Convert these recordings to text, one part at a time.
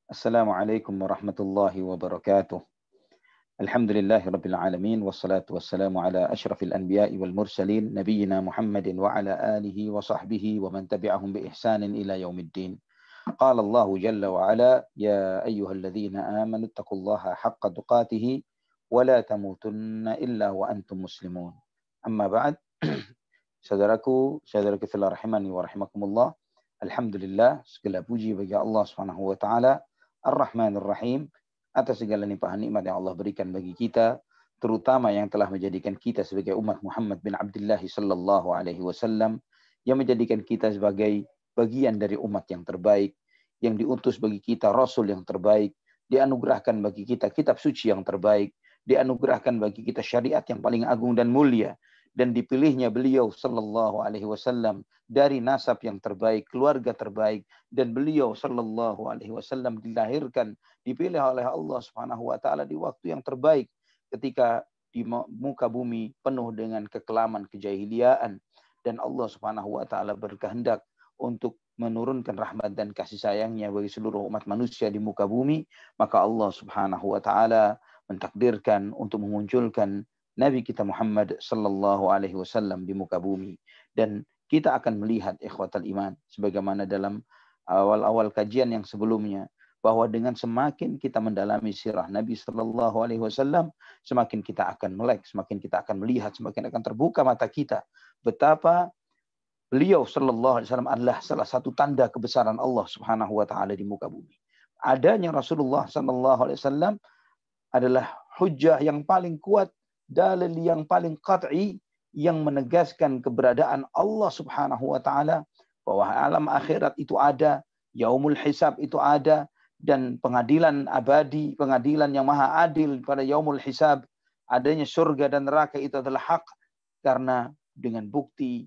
Assalamualaikum warahmatullahi wabarakatuh. Alhamdulillahi rabbil alamin wassalatu wassalamu ala asyrafil anbiya'i wal mursalin nabiyyina Muhammadin wa ala alihi wa sahbihi wa man tabi'ahum bi ihsanin ila yaumiddin. Qala Allah jalla wa ala ya ayyuhalladzina amanu taqullaha haqqa tuqatih wa la tamutunna illa wa antum muslimun. Amma ba'd. Saudaraku fillah rahimani wa rahimakumullah. Alhamdulillah, segala puji bagi Allah Subhanahu wa taala Ar-Rahman Ar-Rahim atas segala limpahan nikmat yang Allah berikan bagi kita, terutama yang telah menjadikan kita sebagai umat Muhammad bin Abdullah sallallahu alaihi wasallam, yang menjadikan kita sebagai bagian dari umat yang terbaik, yang diutus bagi kita rasul yang terbaik, dianugerahkan bagi kita kitab suci yang terbaik, dianugerahkan bagi kita syariat yang paling agung dan mulia, dan dipilihnya beliau sallallahu alaihi wasallam dari nasab yang terbaik, keluarga terbaik, dan beliau sallallahu alaihi wasallam dilahirkan, dipilih oleh Allah Subhanahu wa taala di waktu yang terbaik ketika di muka bumi penuh dengan kekelaman kejahiliaan, dan Allah Subhanahu wa taala berkehendak untuk menurunkan rahmat dan kasih sayangnya bagi seluruh umat manusia di muka bumi, maka Allah Subhanahu wa taala mentakdirkan untuk memunculkan Nabi kita Muhammad sallallahu alaihi wasallam di muka bumi. Dan kita akan melihat ikhwatal iman sebagaimana dalam awal-awal kajian yang sebelumnya, bahwa dengan semakin kita mendalami sirah Nabi sallallahu alaihi wasallam, semakin kita akan melek, semakin kita akan melihat, semakin akan terbuka mata kita betapa beliau sallallahu alaihi wasallam adalah salah satu tanda kebesaran Allah Subhanahu wa taala di muka bumi. Adanya Rasulullah sallallahu alaihi wasallam adalah hujjah yang paling kuat, dalil yang paling qat'i yang menegaskan keberadaan Allah Subhanahu wa taala, bahwa alam akhirat itu ada, yaumul hisab itu ada, dan pengadilan abadi, pengadilan yang maha adil pada yaumul hisab, adanya surga dan neraka itu adalah hak, karena dengan bukti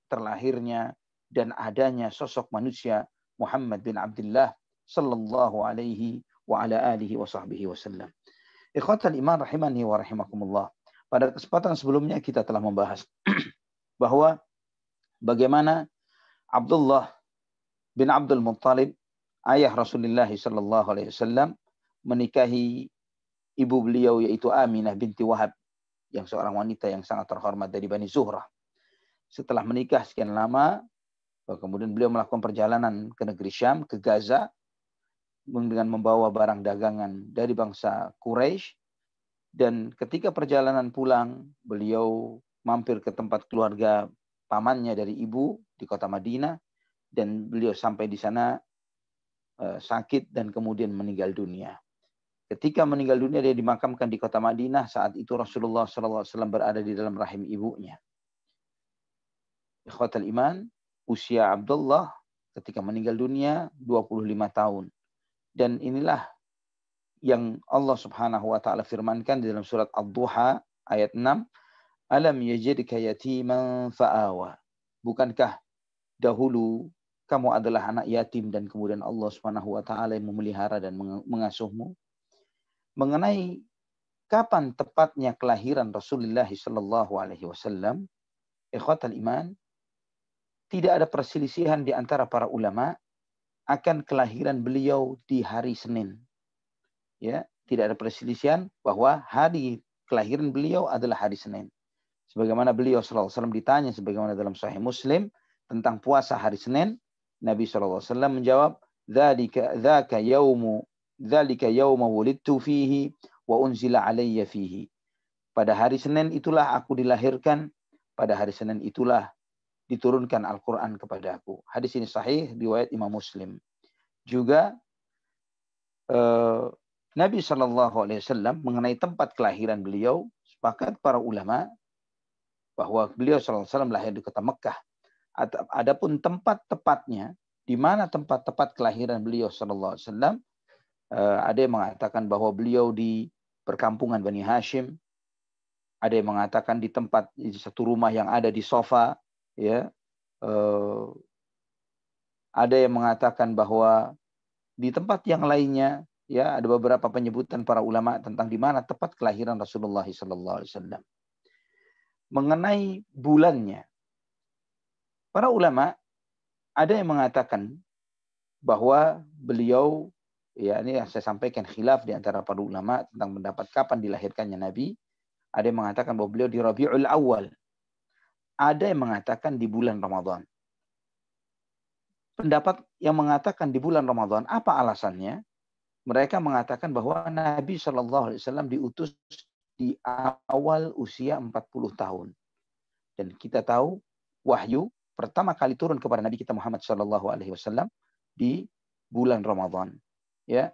terlahirnya dan adanya sosok manusia Muhammad bin Abdullah sallallahu alaihi wa ala alihi wa sahbihi wasallam. Ikhwatal iman rahimani wa rahimakumullah. Pada kesempatan sebelumnya kita telah membahas bahwa bagaimana Abdullah bin Abdul Muttalib, ayah Rasulullah sallallahu alaihi wasallam, menikahi ibu beliau yaitu Aminah binti Wahab, yang seorang wanita yang sangat terhormat dari Bani Zuhrah. Setelah menikah sekian lama, kemudian beliau melakukan perjalanan ke negeri Syam, ke Gaza, dengan membawa barang dagangan dari bangsa Quraisy. Dan ketika perjalanan pulang, beliau mampir ke tempat keluarga pamannya dari ibu di kota Madinah, dan beliau sampai di sana sakit dan kemudian meninggal dunia. Ketika meninggal dunia, dia dimakamkan di kota Madinah. Saat itu Rasulullah SAW berada di dalam rahim ibunya. Ikhwatal iman, usia Abdullah ketika meninggal dunia 25 tahun. Dan inilah yang Allah Subhanahu wa taala firmankan di dalam surat Ad-Duha ayat 6, alam yajidka yatiman fa'awa. Bukankah dahulu kamu adalah anak yatim dan kemudian Allah Subhanahu wa taala yang memelihara dan mengasuhmu? Mengenai kapan tepatnya kelahiran Rasulullah sallallahu alaihi wasallam, ikhwatal iman, tidak ada perselisihan di antara para ulama akan kelahiran beliau di hari Senin. Ya, tidak ada perselisihan bahwa hari kelahiran beliau adalah hari Senin. Sebagaimana beliau sallallahu alaihi wasallam ditanya sebagaimana dalam Sahih Muslim tentang puasa hari Senin, Nabi sallallahu alaihi wasallam menjawab, dzaka yaumu wulidtu fihi wa unzila alayya fihi. Pada hari Senin itulah aku dilahirkan, pada hari Senin itulah diturunkan Al-Quran kepadaku. Hadis ini sahih, riwayat Imam Muslim. Juga Nabi SAW mengenai tempat kelahiran beliau, sepakat para ulama bahwa beliau SAW lahir di kota Mekah. Adapun tempat tepatnya, di mana tempat tepat kelahiran beliau SAW, ada yang mengatakan bahwa beliau di perkampungan Bani Hashim, ada yang mengatakan di tempat di satu rumah yang ada di Sofa, ya. Ada yang mengatakan bahwa di tempat yang lainnya, ya, ada beberapa penyebutan para ulama tentang di mana tepat kelahiran Rasulullah SAW. Mengenai bulannya, para ulama ada yang mengatakan bahwa beliau ya ini yang saya sampaikan khilaf di antara para ulama tentang pendapat kapan dilahirkannya Nabi. Ada yang mengatakan bahwa beliau di Rabiul Awal. Ada yang mengatakan di bulan Ramadan. Pendapat yang mengatakan di bulan Ramadan, apa alasannya? Mereka mengatakan bahwa Nabi Shallallahu Alaihi Wasallam diutus di awal usia 40 tahun. Dan kita tahu wahyu pertama kali turun kepada Nabi kita Muhammad Shallallahu Alaihi Wasallam di bulan Ramadan. Ya,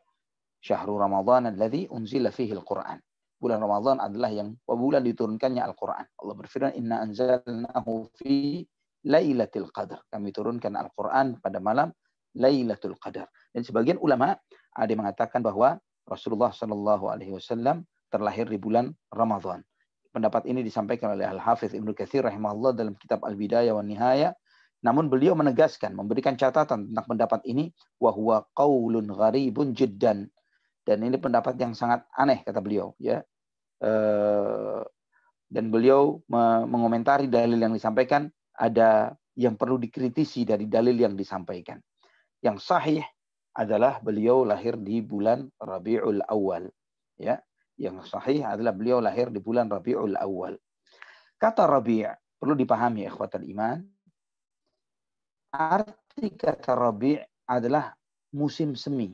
Syahrul Ramadan alladzi unzila fihi al-Quran. Bulan Ramadan adalah yang bulan diturunkannya Al-Quran. Allah berfirman, Inna anzalnahu fi Lailatul Qadar. Kami turunkan Al-Quran pada malam Lailatul Qadar. Dan sebagian ulama ada yang mengatakan bahwa Rasulullah Shallallahu Alaihi Wasallam terlahir di bulan Ramadan. Pendapat ini disampaikan oleh Al-Hafidz Ibnu Katsir rahimahullah dalam kitab Al-Bidayah wa Nihayah. Namun beliau menegaskan, memberikan catatan tentang pendapat ini, wa huwa qaulun gharibun jiddan. Dan ini pendapat yang sangat aneh, kata beliau. Ya. Dan beliau mengomentari dalil yang disampaikan, ada yang perlu dikritisi dari dalil yang disampaikan. Yang sahih adalah beliau lahir di bulan Rabiul Awal. Ya. Yang sahih adalah beliau lahir di bulan Rabiul Awal. Kata Rabi' perlu dipahami, ikhwatal iman. Arti kata Rabi' adalah musim semi.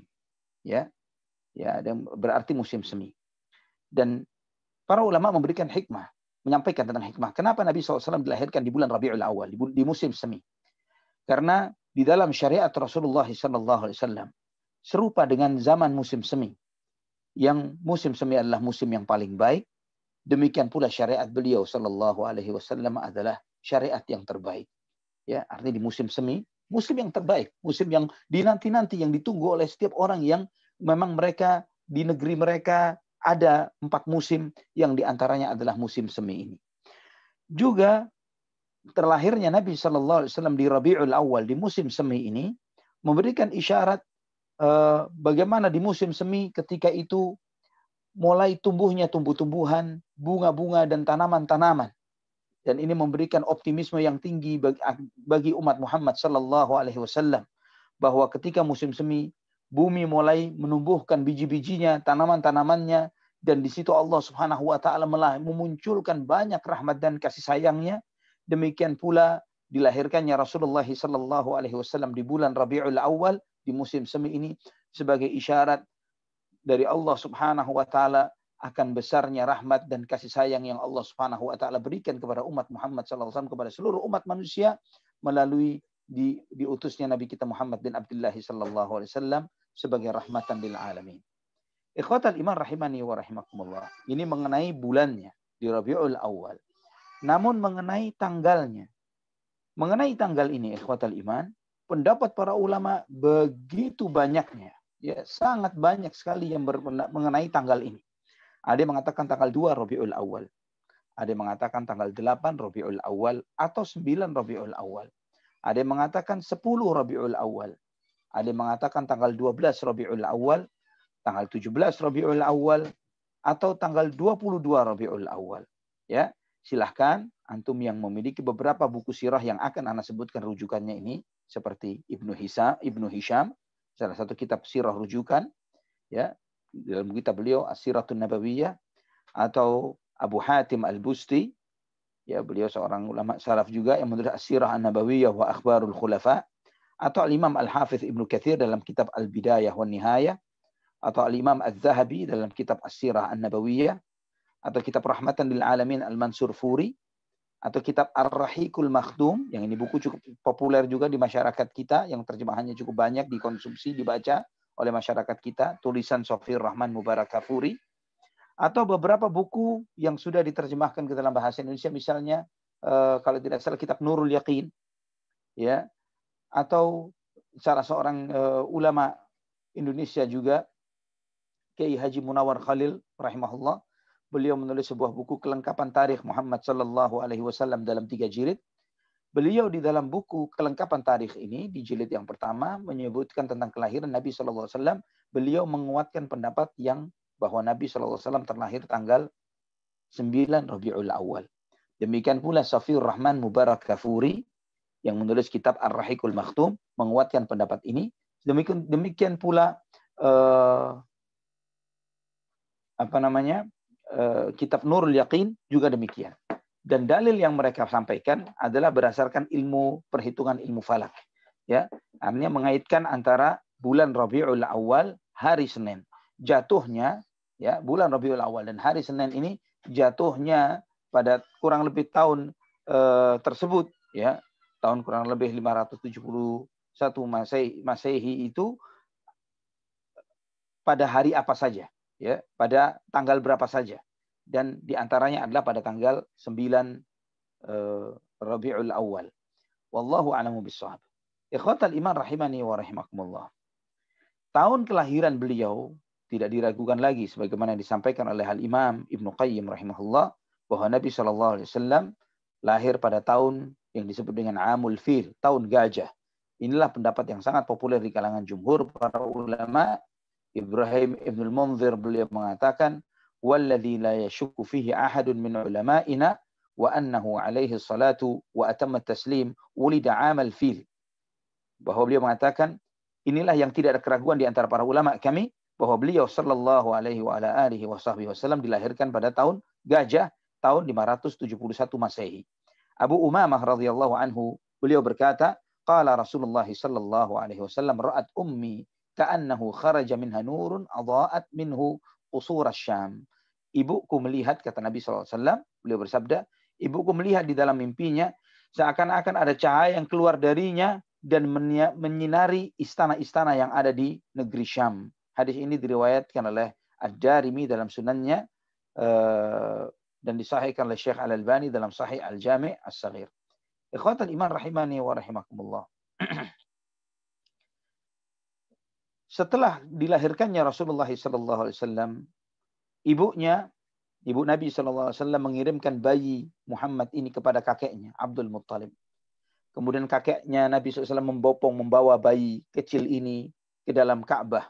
Ya. Ya, dan berarti musim semi. Dan para ulama memberikan hikmah, menyampaikan tentang hikmah. Kenapa Nabi SAW dilahirkan di bulan Rabiul Awal, di musim semi? Karena di dalam syariat Rasulullah SAW serupa dengan zaman musim semi. Yang musim semi adalah musim yang paling baik. Demikian pula syariat beliau SAW adalah syariat yang terbaik. Ya, artinya di musim semi, musim yang terbaik, musim yang dinanti-nanti, yang ditunggu oleh setiap orang yang memang mereka di negeri mereka ada 4 musim yang diantaranya adalah musim semi ini. Juga terlahirnya Nabi Shallallahu Alaihi Wasallam di Rabiul Awal di musim semi ini memberikan isyarat bagaimana di musim semi ketika itu mulai tumbuhnya tumbuh-tumbuhan, bunga-bunga dan tanaman-tanaman. Dan ini memberikan optimisme yang tinggi bagi umat Muhammad Shallallahu Alaihi Wasallam bahwa ketika musim semi bumi mulai menumbuhkan biji-bijinya, tanaman-tanamannya, dan di situ Allah Subhanahu wa taala memunculkan banyak rahmat dan kasih sayangnya. Demikian pula dilahirkannya Rasulullah sallallahu alaihi wasallam di bulan Rabiul Awal di musim semi ini sebagai isyarat dari Allah Subhanahu wa taala akan besarnya rahmat dan kasih sayang yang Allah Subhanahu wa taala berikan kepada umat Muhammad sallallahu alaihi wasallam, kepada seluruh umat manusia melalui diutusnya Nabi kita Muhammad bin Abdullah sallallahu alaihi wasallam sebagai rahmatan lil alamin. Ikhwatal iman rahimani wa rahimakumullah. Ini mengenai bulannya di Rabiul Awal. Namun mengenai tanggalnya. Mengenai tanggal ini ikhwatal iman, pendapat para ulama begitu banyaknya. Ya, sangat banyak sekali yang mengenai tanggal ini. Ada yang mengatakan tanggal 2 Rabiul Awal. Ada yang mengatakan tanggal 8 Rabiul Awal atau 9 Rabiul Awal. Ada yang mengatakan 10 Rabiul Awal. Ada yang mengatakan tanggal 12 Rabiul Awal, tanggal 17 Rabiul Awal, atau tanggal 22 Rabiul Awal. Ya, silahkan antum yang memiliki beberapa buku sirah yang akan ana sebutkan rujukannya ini, seperti Ibnu Hisham, salah satu kitab sirah rujukan, ya, dalam kitab beliau As-Siratun Nabawiyah, atau Abu Hatim Al-Busti, ya, beliau seorang ulama salaf juga yang menulis As-Sirah An-Nabawiyah wa Akhbarul Khulafa, atau Al-Imam Al-Hafidz Ibnu Katsir dalam kitab Al-Bidayah wa Nihayah, atau Al-Imam Al-Zahabi dalam kitab As-Sirah An-Nabawiyah, atau kitab Rahmatan lil Alamin Al-Mansur Furi, atau kitab Ar-Rahiqul Makhdum, yang ini buku cukup populer juga di masyarakat kita, yang terjemahannya cukup banyak dikonsumsi, dibaca oleh masyarakat kita, tulisan Sofir Rahman Mubarak Kafuri, atau beberapa buku yang sudah diterjemahkan ke dalam bahasa Indonesia, misalnya kalau tidak salah kitab Nurul Yaqin, ya, atau salah seorang ulama Indonesia juga, Kiai Haji Munawar Khalil rahimahullah, beliau menulis sebuah buku kelengkapan tarikh Muhammad sallallahu alaihi wasallam dalam 3 jilid. Beliau di dalam buku kelengkapan tarikh ini di jilid yang pertama menyebutkan tentang kelahiran Nabi sallallahu alaihi wasallam. Beliau menguatkan pendapat yang bahwa Nabi sallallahu alaihi wasallam terlahir tanggal 9 Rabiul Awal. Demikian pula Safiyur Rahman Mubarak Kafuri yang menulis kitab Ar-Rahiqul Makhdum menguatkan pendapat ini. Demikian pula kitab Nurul Yaqin juga demikian. Dan dalil yang mereka sampaikan adalah berdasarkan ilmu perhitungan ilmu falak. Ya, artinya mengaitkan antara bulan Rabiul Awal hari Senin. Jatuhnya ya, bulan Rabiul Awal dan hari Senin ini jatuhnya pada kurang lebih tahun tersebut ya. Tahun kurang lebih 571 Masehi itu pada hari apa saja ya, pada tanggal berapa saja. Dan diantaranya adalah pada tanggal 9 Rabiul Awal. Wallahu a'lamu bishawab. Ikhwatal iman rahimani wa rahimakumullah. Tahun kelahiran beliau tidak diragukan lagi sebagaimana disampaikan oleh Al-Imam Ibnu Qayyim rahimahullah bahwa Nabi SAW lahir pada tahun yang disebut dengan Amul Fil, tahun gajah. Inilah pendapat yang sangat populer di kalangan jumhur para ulama. Ibrahim Ibnul Munzir beliau mengatakan walladzi la yashukku fihi ahadun min ulama'ina wa annahu alaihi salatu wa atamma taslim wulida amal fil. Bahwa beliau mengatakan inilah yang tidak ada keraguan di antara para ulama kami bahwa beliau sallallahu alaihi wa ala alihi wasallam dilahirkan pada tahun gajah tahun 571 Masehi. Abu Umamah radhiyallahu anhu beliau berkata qala Rasulullah sallallahu alaihi wasallam ra'at ummi ka'annahu kharaja minha nurun adha'at minhu qusur asy-Syam. Ibuku melihat, kata Nabi SAW, beliau bersabda, ibuku melihat di dalam mimpinya seakan-akan ada cahaya yang keluar darinya dan menyinari istana-istana yang ada di negeri Syam. Hadis ini diriwayatkan oleh Ad-Darimi dalam sunannya dan disahihkan oleh Syekh Al-Albani dalam Sahih Al-Jami' As-Saghir. Ikhwatal iman rahimani wa rahimakumullah. Setelah dilahirkannya Rasulullah SAW, ibu Nabi SAW mengirimkan bayi Muhammad ini kepada kakeknya, Abdul Muttalib. Kemudian kakeknya Nabi SAW membawa bayi kecil ini ke dalam Ka'bah.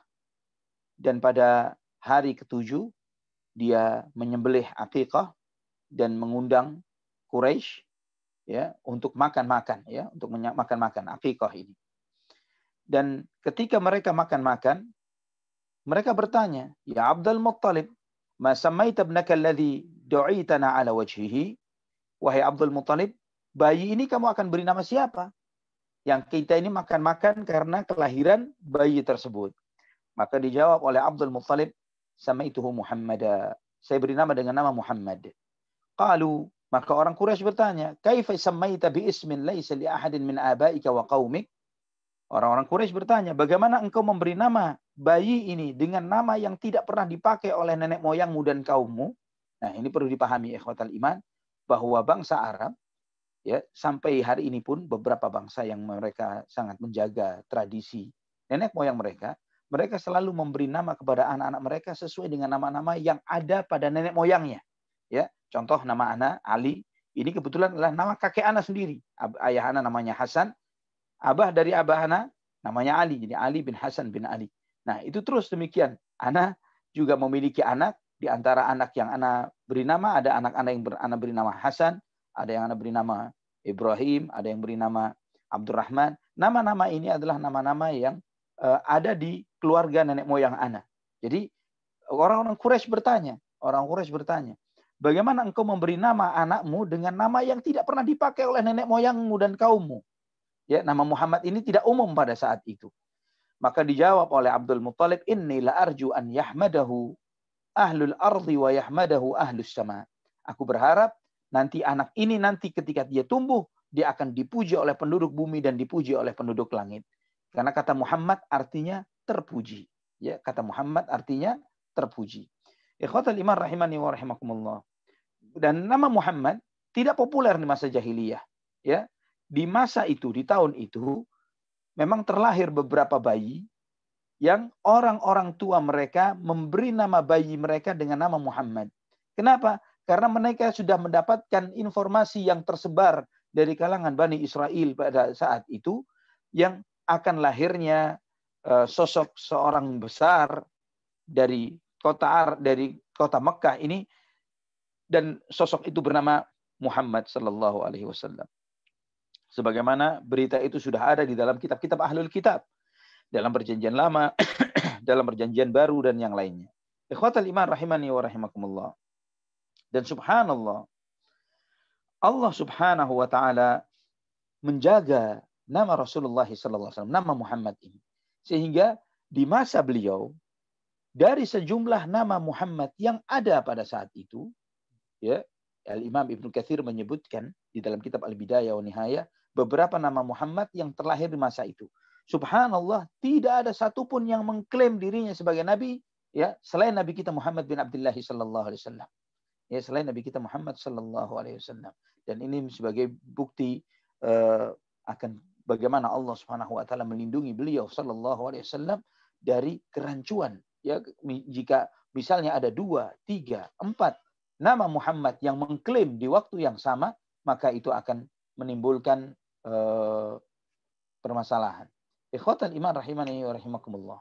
Dan pada hari ke-7, dia menyembelih akikah dan mengundang Quraisy ya, untuk makan-makan, ya, untuk makan-makan akikah ini. Dan ketika mereka makan-makan, mereka bertanya, ya Abdul Muttalib, ma sammaita ibnaka alladhi du'itana ala wajhihi? Wahai Abdul Muttalib, bayi ini kamu akan beri nama siapa? Yang kita ini makan-makan karena kelahiran bayi tersebut. Maka dijawab oleh Abdul Muttalib, samaituhu Muhammada. Saya beri nama dengan nama Muhammad. Qalu, maka orang Quraisy bertanya, kaifa sammaita bi ismin laysa li ahadin min abaika wa qaumik? Orang-orang Quraisy bertanya, bagaimana engkau memberi nama bayi ini dengan nama yang tidak pernah dipakai oleh nenek moyangmu dan kaummu? Nah, ini perlu dipahami ikhwatal iman bahwa bangsa Arab ya sampai hari ini pun beberapa bangsa yang mereka sangat menjaga tradisi nenek moyang mereka, mereka selalu memberi nama kepada anak-anak mereka sesuai dengan nama-nama yang ada pada nenek moyangnya. Ya, contoh nama anak Ali, ini kebetulan adalah nama kakek anak sendiri. Ayah anak namanya Hasan, abah dari abah anak namanya Ali, jadi Ali bin Hasan bin Ali. Nah, itu terus demikian. Anak juga memiliki anak, di antara anak yang anak beri nama, ada anak-anak yang anak beri nama Hasan, ada yang anak beri nama Ibrahim, ada yang beri nama Abdurrahman. Nama-nama ini adalah nama-nama yang ada di keluarga nenek moyang anak. Jadi orang-orang Quraisy bertanya, bagaimana engkau memberi nama anakmu dengan nama yang tidak pernah dipakai oleh nenek moyangmu dan kaummu? Ya, nama Muhammad ini tidak umum pada saat itu. Maka dijawab oleh Abdul Muttalib, inni la arju an yahmadahu ahlul ardi wa yahmadahu ahlus sama. Aku berharap nanti anak ini nanti ketika dia tumbuh, dia akan dipuji oleh penduduk bumi dan dipuji oleh penduduk langit. Karena kata Muhammad artinya terpuji. Ya, kata Muhammad artinya terpuji. Ikhwatal iman rahimani wa rahimakumullah. Dan nama Muhammad tidak populer di masa jahiliyah. Ya, di masa itu, di tahun itu, memang terlahir beberapa bayi yang orang-orang tua mereka memberi nama bayi mereka dengan nama Muhammad. Kenapa? Karena mereka sudah mendapatkan informasi yang tersebar dari kalangan Bani Israel pada saat itu, yang akan lahirnya sosok seorang besar dari kota Mekah ini, dan sosok itu bernama Muhammad sallallahu alaihi wasallam. Sebagaimana berita itu sudah ada di dalam kitab-kitab ahlul kitab. dalam perjanjian lama, dalam perjanjian baru dan yang lainnya. Ikhwatal iman rahimani wa rahimakumullah. Dan subhanallah, Allah subhanahu wa ta'ala menjaga nama Rasulullah SAW, nama Muhammad ini. Sehingga di masa beliau, dari sejumlah nama Muhammad yang ada pada saat itu, ya, Al-Imam Ibnu Katsir menyebutkan di dalam kitab Al-Bidayah wa Nihayah, beberapa nama Muhammad yang terlahir di masa itu. Subhanallah, tidak ada satupun yang mengklaim dirinya sebagai nabi, ya, selain Nabi kita Muhammad bin Abdullah sallallahu alaihi wasallam. Ya, selain Nabi kita Muhammad sallallahu alaihi wasallam. Dan ini sebagai bukti akan bagaimana Allah Subhanahu wa taala melindungi beliau sallallahu alaihi wasallam dari kerancuan. Ya, jika misalnya ada 2, 3, 4 nama Muhammad yang mengklaim di waktu yang sama, maka itu akan menimbulkan permasalahan. Ikhwatal iman rahimani wa rahimakumullah.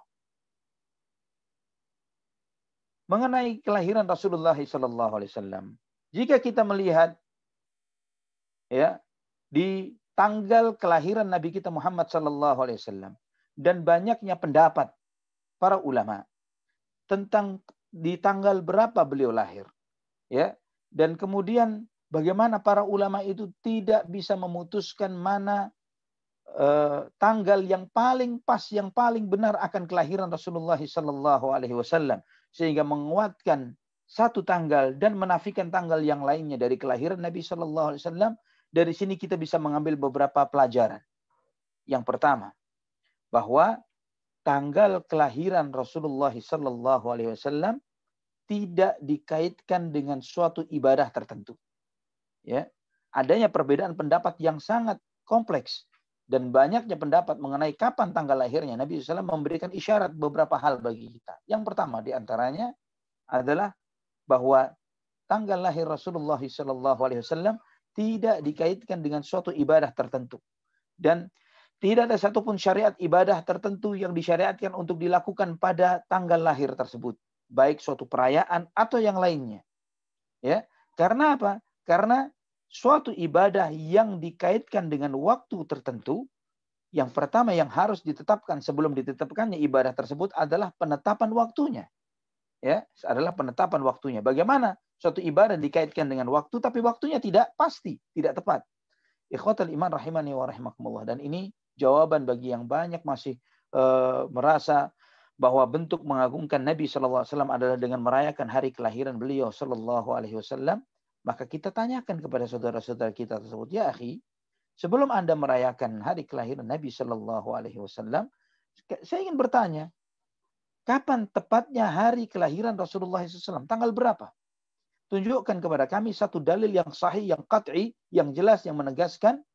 Mengenai kelahiran Rasulullah sallallahu alaihi wasallam, jika kita melihat ya di tanggal kelahiran Nabi kita Muhammad sallallahu alaihi wasallam dan banyaknya pendapat para ulama tentang di tanggal berapa beliau lahir, ya, dan kemudian bagaimana para ulama itu tidak bisa memutuskan mana tanggal yang paling pas, yang paling benar akan kelahiran Rasulullah sallallahu alaihi wasallam, sehingga menguatkan satu tanggal dan menafikan tanggal yang lainnya dari kelahiran Nabi sallallahu alaihi wasallam. Dari sini kita bisa mengambil beberapa pelajaran. Yang pertama, bahwa tanggal kelahiran Rasulullah sallallahu alaihi wasallam tidak dikaitkan dengan suatu ibadah tertentu. Ya, adanya perbedaan pendapat yang sangat kompleks dan banyaknya pendapat mengenai kapan tanggal lahirnya. Nabi SAW memberikan isyarat beberapa hal bagi kita. Yang pertama diantaranya adalah bahwa tanggal lahir Rasulullah SAW tidak dikaitkan dengan suatu ibadah tertentu. Dan tidak ada satupun syariat ibadah tertentu yang disyariatkan untuk dilakukan pada tanggal lahir tersebut. Baik suatu perayaan atau yang lainnya. Ya, karena apa? Karena suatu ibadah yang dikaitkan dengan waktu tertentu, yang pertama yang harus ditetapkan sebelum ditetapkannya ibadah tersebut adalah penetapan waktunya. Ya, adalah penetapan waktunya. Bagaimana suatu ibadah dikaitkan dengan waktu tapi waktunya tidak pasti, tidak tepat. Ikhwatal iman rahimani wa rahimakumullah. Dan ini jawaban bagi yang banyak masih merasa bahwa bentuk mengagungkan Nabi SAW adalah dengan merayakan hari kelahiran beliau SAW. Maka kita tanyakan kepada saudara-saudara kita tersebut, ya akhi, sebelum Anda merayakan hari kelahiran Nabi SAW, saya ingin bertanya, kapan tepatnya hari kelahiran Rasulullah SAW? Tanggal berapa? Tunjukkan kepada kami satu dalil yang sahih, yang qat'i, yang jelas, yang menegaskan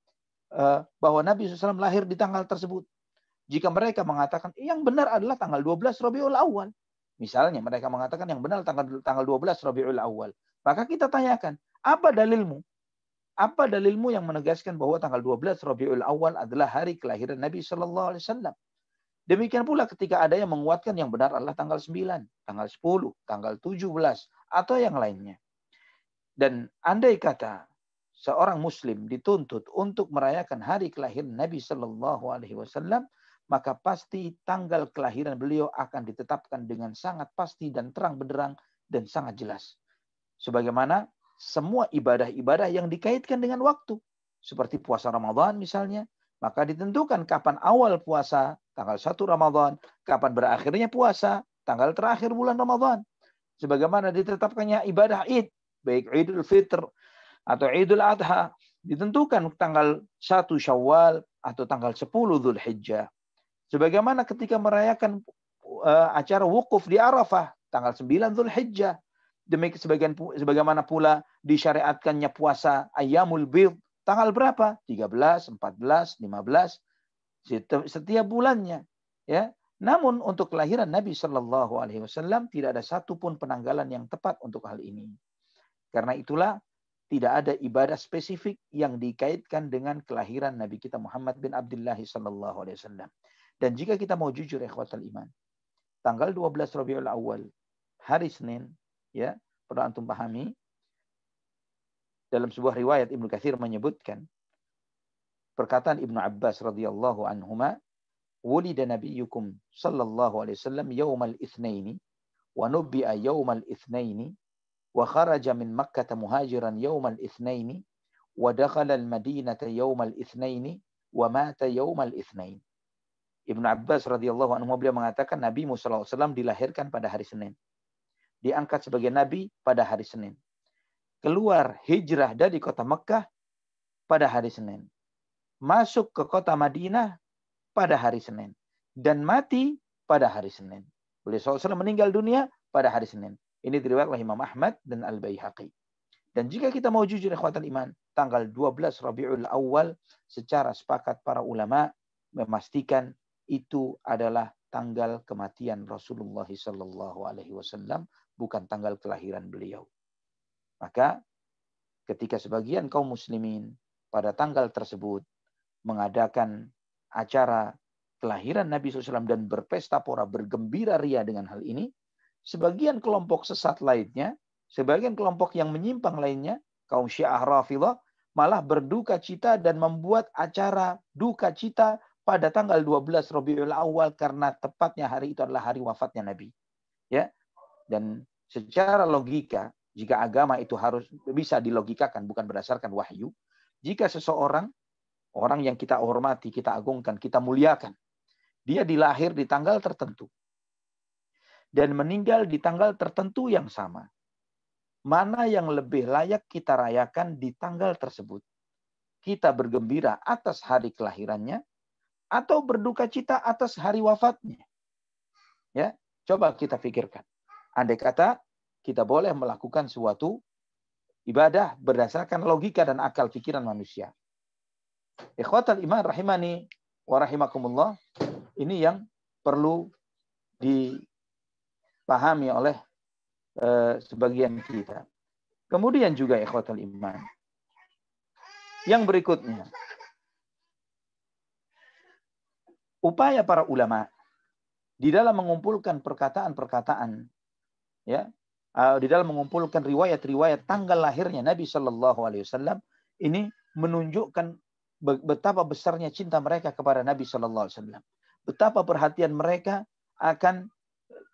bahwa Nabi SAW lahir di tanggal tersebut. Jika mereka mengatakan yang benar adalah tanggal 12 Rabiul Awal, misalnya mereka mengatakan yang benar tanggal 12 Rabiul Awal, maka kita tanyakan, apa dalilmu? Apa dalilmu yang menegaskan bahwa tanggal 12 Rabiul Awal adalah hari kelahiran Nabi sallallahu alaihi wasallam? Demikian pula ketika ada yang menguatkan yang benar adalah tanggal 9, tanggal 10, tanggal 17 atau yang lainnya. Dan andai kata seorang muslim dituntut untuk merayakan hari kelahiran Nabi sallallahu alaihi wasallam, maka pasti tanggal kelahiran beliau akan ditetapkan dengan sangat pasti dan terang benderang dan sangat jelas. Sebagaimana semua ibadah-ibadah yang dikaitkan dengan waktu. Seperti puasa Ramadan misalnya. Maka ditentukan kapan awal puasa, tanggal 1 Ramadan. Kapan berakhirnya puasa, tanggal terakhir bulan Ramadan. Sebagaimana ditetapkannya ibadah Id. Baik Idul Fitr atau Idul Adha. Ditentukan tanggal 1 Syawal atau tanggal 10 Dzulhijjah. Sebagaimana ketika merayakan acara wukuf di Arafah. Tanggal 9 Dzulhijjah. Demikian sebagaimana pula disyariatkannya puasa Ayyamul Bid tanggal berapa? 13, 14, 15 setiap bulannya, ya. Namun untuk kelahiran Nabi sallallahu alaihi wasallam tidak ada satupun penanggalan yang tepat untuk hal ini. Karena itulah tidak ada ibadah spesifik yang dikaitkan dengan kelahiran Nabi kita Muhammad bin Abdullah sallallahu alaihi wasallam. Dan jika kita mau jujur ikhwatal iman, tanggal 12 Rabiul Awal, hari Senin, ya, perlu antum pahami. Dalam sebuah riwayat Ibnu Katsir menyebutkan perkataan Ibnu Abbas radhiyallahu anhuma wulida nabiyyukum sallallahu alaihi wasallam yaumal itsnaini wa nubbi'a yaumal itsnaini wa kharaja min Makkah muhajiran yaumal itsnaini wa dakhala al-Madinata yaumal itsnaini wa mata yaumal itsnain. Ibnu Abbas radhiyallahu anhu beliau mengatakan Nabi sallallahu alaihi wasallam dilahirkan pada hari Senin. Diangkat sebagai nabi pada hari Senin. Keluar hijrah dari kota Mekah pada hari Senin. Masuk ke kota Madinah pada hari Senin. Dan mati pada hari Senin. Beliau SAW meninggal dunia pada hari Senin. Ini diriwayatkan oleh Imam Ahmad dan Al-Baihaqi. Dan jika kita mau jujur ikhwatal iman, tanggal 12 Rabiul Awal secara sepakat para ulama memastikan itu adalah tanggal kematian Rasulullah SAW, bukan tanggal kelahiran beliau. Maka ketika sebagian kaum muslimin pada tanggal tersebut mengadakan acara kelahiran Nabi SAW dan berpesta pora, bergembira ria dengan hal ini, sebagian kelompok sesat lainnya, sebagian kelompok yang menyimpang lainnya, kaum Syiah Rafidhah, malah berduka cita dan membuat acara duka cita pada tanggal 12 Rabiul Awal karena tepatnya hari itu adalah hari wafatnya Nabi. Ya. Dan secara logika, jika agama itu harus bisa dilogikakan bukan berdasarkan wahyu, jika seseorang, orang yang kita hormati, kita agungkan, kita muliakan, dia dilahir di tanggal tertentu dan meninggal di tanggal tertentu yang sama, mana yang lebih layak kita rayakan di tanggal tersebut? Kita bergembira atas hari kelahirannya atau berduka cita atas hari wafatnya? Ya, coba kita pikirkan. Andai kata kita boleh melakukan suatu ibadah berdasarkan logika dan akal pikiran manusia. Ikhwatal iman rahimani wa rahimakumullah, ini yang perlu dipahami oleh sebagian kita. Kemudian juga ikhwatal iman, yang berikutnya, upaya para ulama di dalam mengumpulkan perkataan-perkataan, ya, di dalam mengumpulkan riwayat-riwayat tanggal lahirnya Nabi Shallallahu Alaihi Wasallam, ini menunjukkan betapa besarnya cinta mereka kepada Nabi Shallallahu Alaihi Wasallam, betapa perhatian mereka akan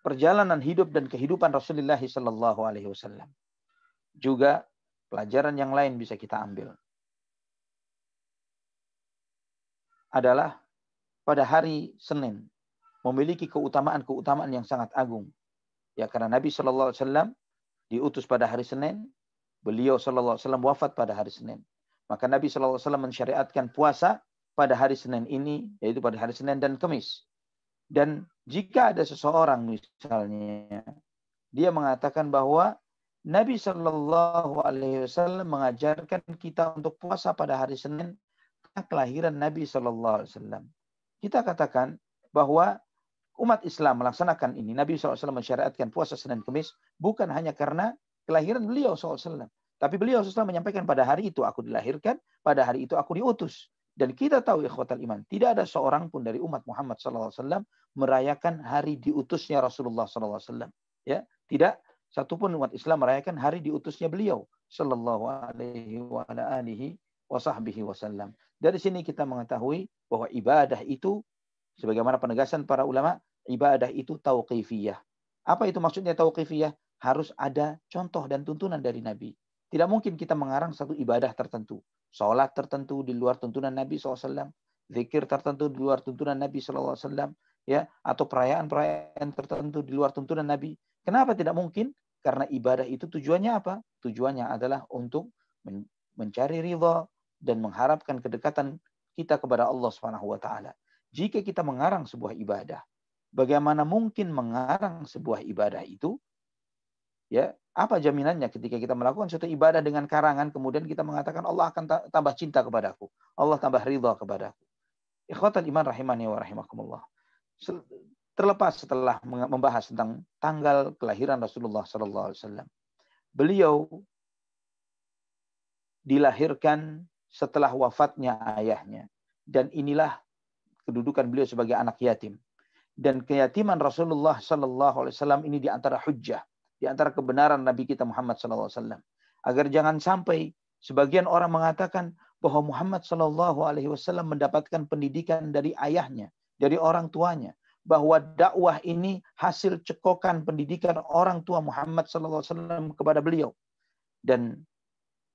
perjalanan hidup dan kehidupan Rasulullah Shallallahu Alaihi Wasallam. Juga pelajaran yang lain bisa kita ambil adalah pada hari Senin memiliki keutamaan-keutamaan yang sangat agung. Ya, karena Nabi Shallallahu Alaihi Wasallam diutus pada hari Senin, beliau Shallallahu Alaihi Wasallam wafat pada hari Senin. Maka Nabi Shallallahu Alaihi Wasallam mensyariatkan puasa pada hari Senin ini, yaitu pada hari Senin dan Kamis. Dan jika ada seseorang misalnya, dia mengatakan bahwa Nabi Shallallahu Alaihi Wasallam mengajarkan kita untuk puasa pada hari Senin, kelahiran Nabi Shallallahu Alaihi Wasallam. Kita katakan bahwa umat Islam melaksanakan ini. Nabi SAW mensyariatkan puasa Senin Kamis bukan hanya karena kelahiran beliau SAW. Tapi beliau SAW menyampaikan pada hari itu aku dilahirkan, pada hari itu aku diutus. Dan kita tahu ikhwatal iman, tidak ada seorang pun dari umat Muhammad SAW merayakan hari diutusnya Rasulullah SAW. Ya, tidak satupun umat Islam merayakan hari diutusnya beliau Sallallahu Alaihi Wasallam. Dari sini kita mengetahui bahwa ibadah itu, sebagaimana penegasan para ulama, ibadah itu tauqifiyah. Apa itu maksudnya tauqifiyah? Harus ada contoh dan tuntunan dari Nabi. Tidak mungkin kita mengarang satu ibadah tertentu. Sholat tertentu di luar tuntunan Nabi SAW. Zikir tertentu di luar tuntunan Nabi SAW. Ya, atau perayaan-perayaan tertentu di luar tuntunan Nabi. Kenapa tidak mungkin? Karena ibadah itu tujuannya apa? Tujuannya adalah untuk mencari ridha dan mengharapkan kedekatan kita kepada Allah SWT. Jika kita mengarang sebuah ibadah, bagaimana mungkin mengarang sebuah ibadah itu? Ya, apa jaminannya ketika kita melakukan suatu ibadah dengan karangan, kemudian kita mengatakan Allah akan tambah cinta kepadaku, Allah tambah ridha kepadaku. Ikhwatal iman rahimani wa rahimakumullah. Terlepas setelah membahas tentang tanggal kelahiran Rasulullah SAW, beliau dilahirkan setelah wafatnya ayahnya, dan inilah kedudukan beliau sebagai anak yatim. Dan keyatiman Rasulullah SAW ini di antara hujjah, di antara kebenaran Nabi kita Muhammad SAW. Agar jangan sampai sebagian orang mengatakan bahwa Muhammad SAW mendapatkan pendidikan dari ayahnya, dari orang tuanya, bahwa dakwah ini hasil cekokan pendidikan orang tua Muhammad SAW kepada beliau, dan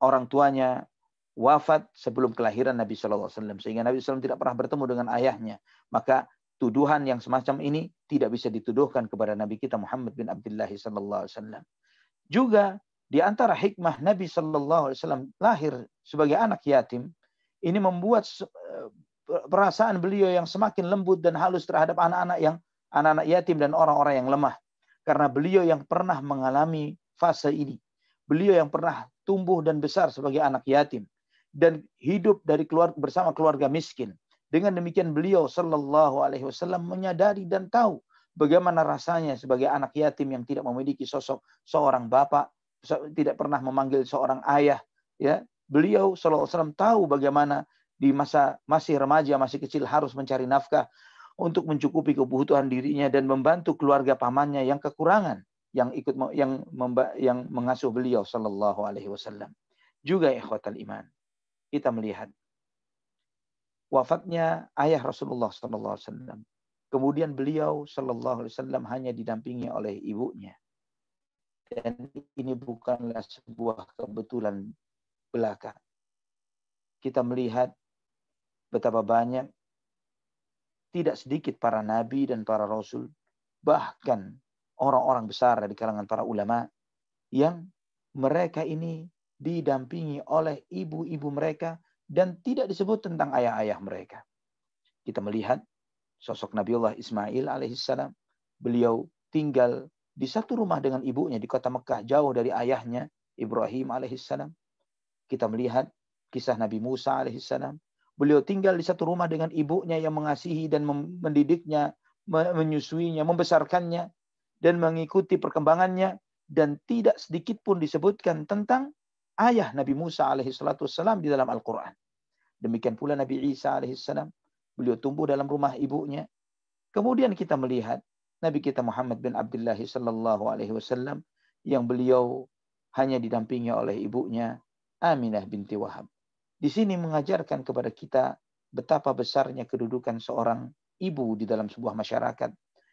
orang tuanya wafat sebelum kelahiran Nabi SAW, sehingga Nabi SAW tidak pernah bertemu dengan ayahnya. Maka tuduhan yang semacam ini tidak bisa dituduhkan kepada Nabi kita Muhammad bin Abdullah SAW. Juga di antara hikmah Nabi SAW lahir sebagai anak yatim, ini membuat perasaan beliau yang semakin lembut dan halus terhadap anak-anak yatim dan orang-orang yang lemah. Karena beliau yang pernah mengalami fase ini. Beliau yang pernah tumbuh dan besar sebagai anak yatim dan hidup bersama keluarga miskin. Dengan demikian beliau sallallahu alaihi wasallam menyadari dan tahu bagaimana rasanya sebagai anak yatim yang tidak memiliki sosok seorang bapak, tidak pernah memanggil seorang ayah, ya. Beliau sallallahu alaihi wasallam tahu bagaimana di masa masih remaja, masih kecil harus mencari nafkah untuk mencukupi kebutuhan dirinya dan membantu keluarga pamannya yang kekurangan, yang mengasuh beliau sallallahu alaihi wasallam. Juga ikhwatal iman, kita melihat wafatnya ayah Rasulullah sallallahu alaihi wasallam. Kemudian beliau sallallahu alaihi wasallam hanya didampingi oleh ibunya. Dan ini bukanlah sebuah kebetulan belaka. Kita melihat betapa banyak, tidak sedikit para nabi dan para rasul, bahkan orang-orang besar dari kalangan para ulama, yang mereka ini didampingi oleh ibu-ibu mereka dan tidak disebut tentang ayah-ayah mereka. Kita melihat sosok Nabiullah Ismail alaihissalam. Beliau tinggal di satu rumah dengan ibunya di kota Mekah, jauh dari ayahnya Ibrahim alaihissalam. Kita melihat kisah Nabi Musa alaihissalam. Beliau tinggal di satu rumah dengan ibunya yang mengasihi dan mendidiknya, menyusuinya, membesarkannya, dan mengikuti perkembangannya. Dan tidak sedikit pun disebutkan tentang ayah Nabi Musa alaihissalam di dalam Al-Quran. Demikian pula Nabi Isa alaihissalam. Beliau tumbuh dalam rumah ibunya. Kemudian kita melihat Nabi kita Muhammad bin Abdullah sallallahu alaihi wasallam, yang beliau hanya didampingi oleh ibunya Aminah binti Wahab. Di sini mengajarkan kepada kita betapa besarnya kedudukan seorang ibu di dalam sebuah masyarakat,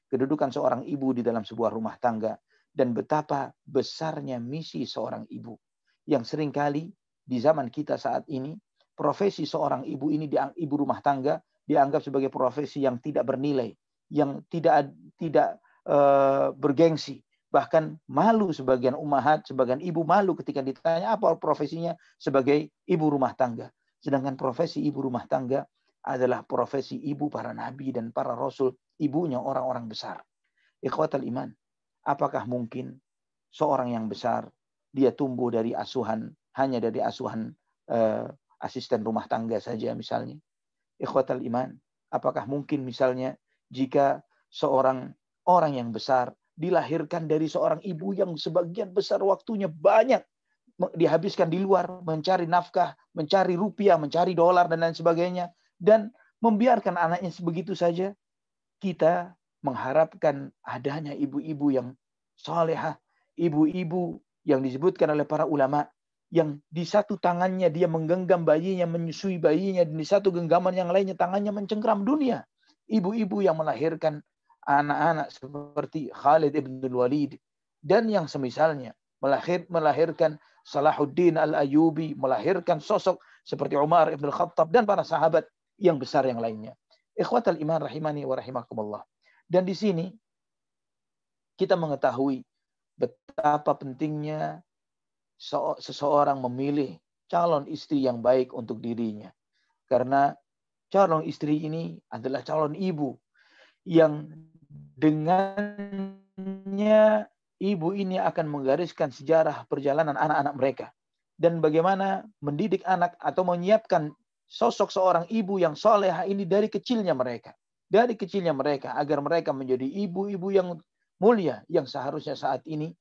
kedudukan seorang ibu di dalam sebuah rumah tangga, dan betapa besarnya misi seorang ibu. Yang seringkali di zaman kita saat ini, profesi seorang ibu ini, ibu rumah tangga, dianggap sebagai profesi yang tidak bernilai, yang tidak bergengsi. Bahkan malu sebagian ummahat, sebagian ibu malu ketika ditanya apa profesinya sebagai ibu rumah tangga. Sedangkan profesi ibu rumah tangga adalah profesi ibu para nabi dan para rasul, ibunya orang-orang besar. Ikhwatal iman, apakah mungkin seorang yang besar dia tumbuh dari hanya dari asuhan asisten rumah tangga saja misalnya? Ikhwatal iman, apakah mungkin misalnya jika seorang orang yang besar dilahirkan dari seorang ibu yang sebagian besar waktunya banyak dihabiskan di luar mencari nafkah, mencari rupiah, mencari dolar dan lain sebagainya, dan membiarkan anaknya sebegitu saja? Kita mengharapkan adanya ibu-ibu yang salehah, ibu-ibu yang disebutkan oleh para ulama, yang di satu tangannya dia menggenggam bayinya, menyusui bayinya, dan di satu genggaman yang lainnya tangannya mencengkram dunia. Ibu-ibu yang melahirkan anak-anak seperti Khalid ibn Walid dan yang semisalnya, melahirkan Salahuddin Al-Ayyubi, melahirkan sosok seperti Umar ibn Khattab dan para sahabat yang besar yang lainnya. Ikhwatal iman rahimani wa rahimakumullah. Dan di sini kita mengetahui betapa pentingnya seseorang memilih calon istri yang baik untuk dirinya. Karena calon istri ini adalah calon ibu yang dengannya ibu ini akan menggariskan sejarah perjalanan anak-anak mereka. Dan bagaimana mendidik anak atau menyiapkan sosok seorang ibu yang salehah ini dari kecilnya mereka. Dari kecilnya mereka agar mereka menjadi ibu-ibu yang mulia yang seharusnya saat ini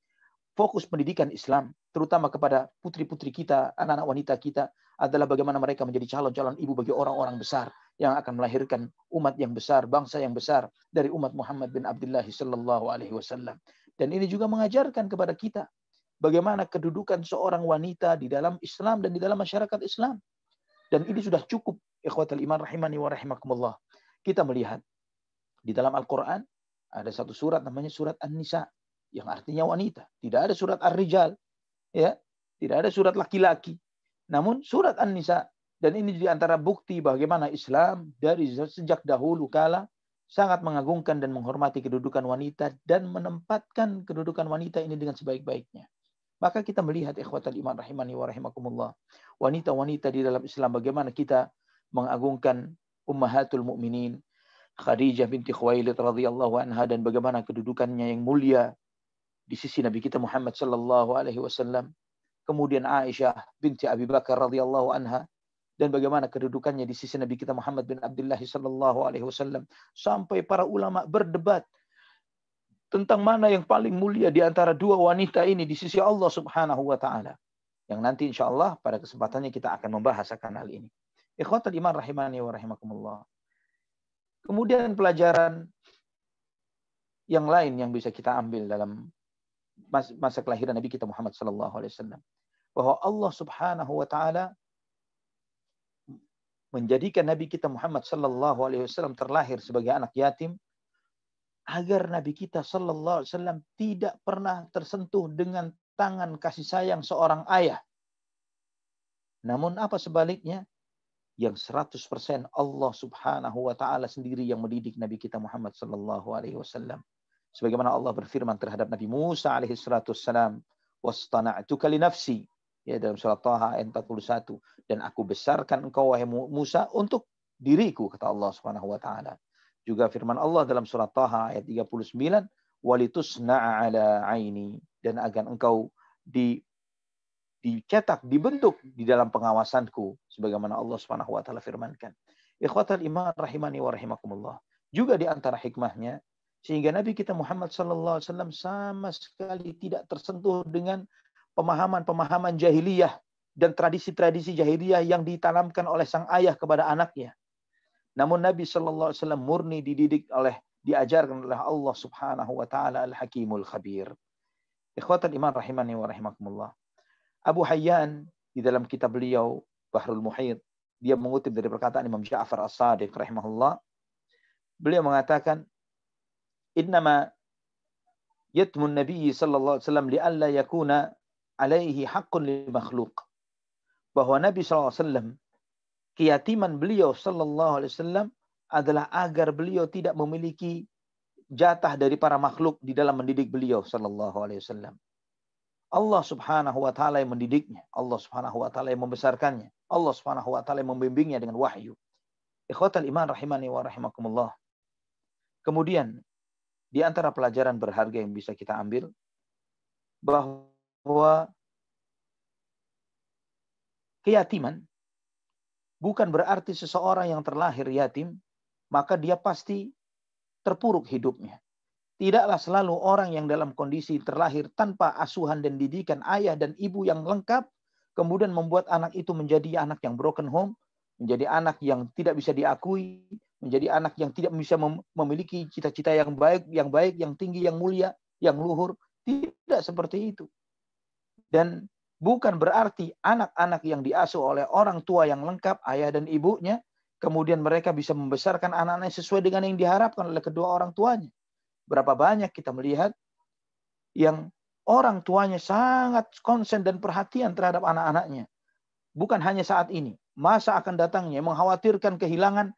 fokus pendidikan Islam, terutama kepada putri-putri kita, anak-anak wanita kita, adalah bagaimana mereka menjadi calon-calon ibu bagi orang-orang besar yang akan melahirkan umat yang besar, bangsa yang besar dari umat Muhammad bin Abdullah sallallahu alaihi wasallam. Dan ini juga mengajarkan kepada kita bagaimana kedudukan seorang wanita di dalam Islam dan di dalam masyarakat Islam. Dan ini sudah cukup, ikhwatal iman rahimani wa rahimakumullah. Kita melihat Di dalam Al-Quran ada satu surat namanya surat An-Nisa yang artinya wanita. Tidak ada surat Ar-Rijal, ya, tidak ada surat laki-laki. Namun surat An-Nisa, dan ini di antara bukti bagaimana Islam dari sejak dahulu kala sangat mengagungkan dan menghormati kedudukan wanita dan menempatkan kedudukan wanita ini dengan sebaik-baiknya. Maka kita melihat ikhwatal iman rahimani wa rahimakumullah, wanita-wanita di dalam Islam bagaimana kita mengagungkan ummahatul mukminin Khadijah binti Khuwailid radhiyallahu anha, dan bagaimana kedudukannya yang mulia di sisi Nabi kita Muhammad sallallahu alaihi wasallam. Kemudian Aisyah binti Abi Bakar radhiyallahu anha, dan bagaimana kedudukannya di sisi Nabi kita Muhammad bin Abdullah sallallahu alaihi wasallam, sampai para ulama berdebat tentang mana yang paling mulia di antara dua wanita ini di sisi Allah Subhanahu wa taala. Yang nanti insyaallah pada kesempatannya kita akan membahas akan hal ini. Ikhwatul iman rahimani wa rahimakumullah. Kemudian pelajaran yang lain yang bisa kita ambil dalam masa kelahiran Nabi kita Muhammad sallallahu alaihi wasallam, bahwa Allah Subhanahu wa taala menjadikan Nabi kita Muhammad sallallahu alaihi wasallam terlahir sebagai anak yatim agar Nabi kita sallallahu alaihi wasallam tidak pernah tersentuh dengan tangan kasih sayang seorang ayah. Namun apa sebaliknya? Yang 100% Allah Subhanahu wa taala sendiri yang mendidik Nabi kita Muhammad sallallahu alaihi wasallam. Sebagaimana Allah berfirman terhadap Nabi Musa alaihi salatu wassalam, "Wastana'tuka li nafsi." Ya, dalam surah Thaha ayat 41, dan aku besarkan engkau wahai Musa untuk diriku, kata Allah Subhanahu wa taala. Juga firman Allah dalam surah Thaha ayat 39, "Walitusna'a 'ala 'aini." Dan agar engkau dicetak, dibentuk di dalam pengawasanku, sebagaimana Allah Subhanahu wa taala firmankan. Ikhwatal iman rahimani wa rahimakumullah. Juga di antara hikmahnya, sehingga Nabi kita Muhammad sallallahu alaihi wasallam sama sekali tidak tersentuh dengan pemahaman-pemahaman jahiliyah dan tradisi-tradisi jahiliyah yang ditanamkan oleh sang ayah kepada anaknya. Namun Nabi sallallahu alaihi wasallam murni diajarkan oleh Allah Subhanahu wa taala Al-Hakimul Khabir. Ikhwatal iman rahimani wa rahimakumullah. Abu Hayyan di dalam kitab beliau Bahrul Muhit, dia mengutip dari perkataan Imam Ja'far As-Shadiq rahimahullah. Beliau mengatakan, "Innama yatmun Nabi sallallahu alaihi wasallam li'alla yakuna alaihi haqqun li makhluq." Bahwa Nabi sallallahu alaihi wasallam, keyatiman beliau sallallahu alaihi wasallam adalah agar beliau tidak memiliki jatah dari para makhluk di dalam mendidik beliau sallallahu alaihi wasallam. Allah Subhanahu wa taala yang mendidiknya, Allah Subhanahu wa taala yang membesarkannya, Allah Subhanahu wa taala yang membimbingnya dengan wahyu. Ikhwatal iman rahimani wa rahimakumullah. Kemudian di antara pelajaran berharga yang bisa kita ambil, bahwa keyatiman bukan berarti seseorang yang terlahir yatim maka dia pasti terpuruk hidupnya. Tidaklah selalu orang yang dalam kondisi terlahir tanpa asuhan dan didikan ayah dan ibu yang lengkap, kemudian membuat anak itu menjadi anak yang broken home, menjadi anak yang tidak bisa diakui, menjadi anak yang tidak bisa memiliki cita-cita yang baik, yang tinggi, yang mulia, yang luhur. Tidak seperti itu. Dan bukan berarti anak-anak yang diasuh oleh orang tua yang lengkap, ayah dan ibunya, kemudian mereka bisa membesarkan anak-anaknya sesuai dengan yang diharapkan oleh kedua orang tuanya. Berapa banyak kita melihat yang orang tuanya sangat konsen dan perhatian terhadap anak-anaknya. Bukan hanya saat ini, masa akan datangnya mengkhawatirkan kehilangan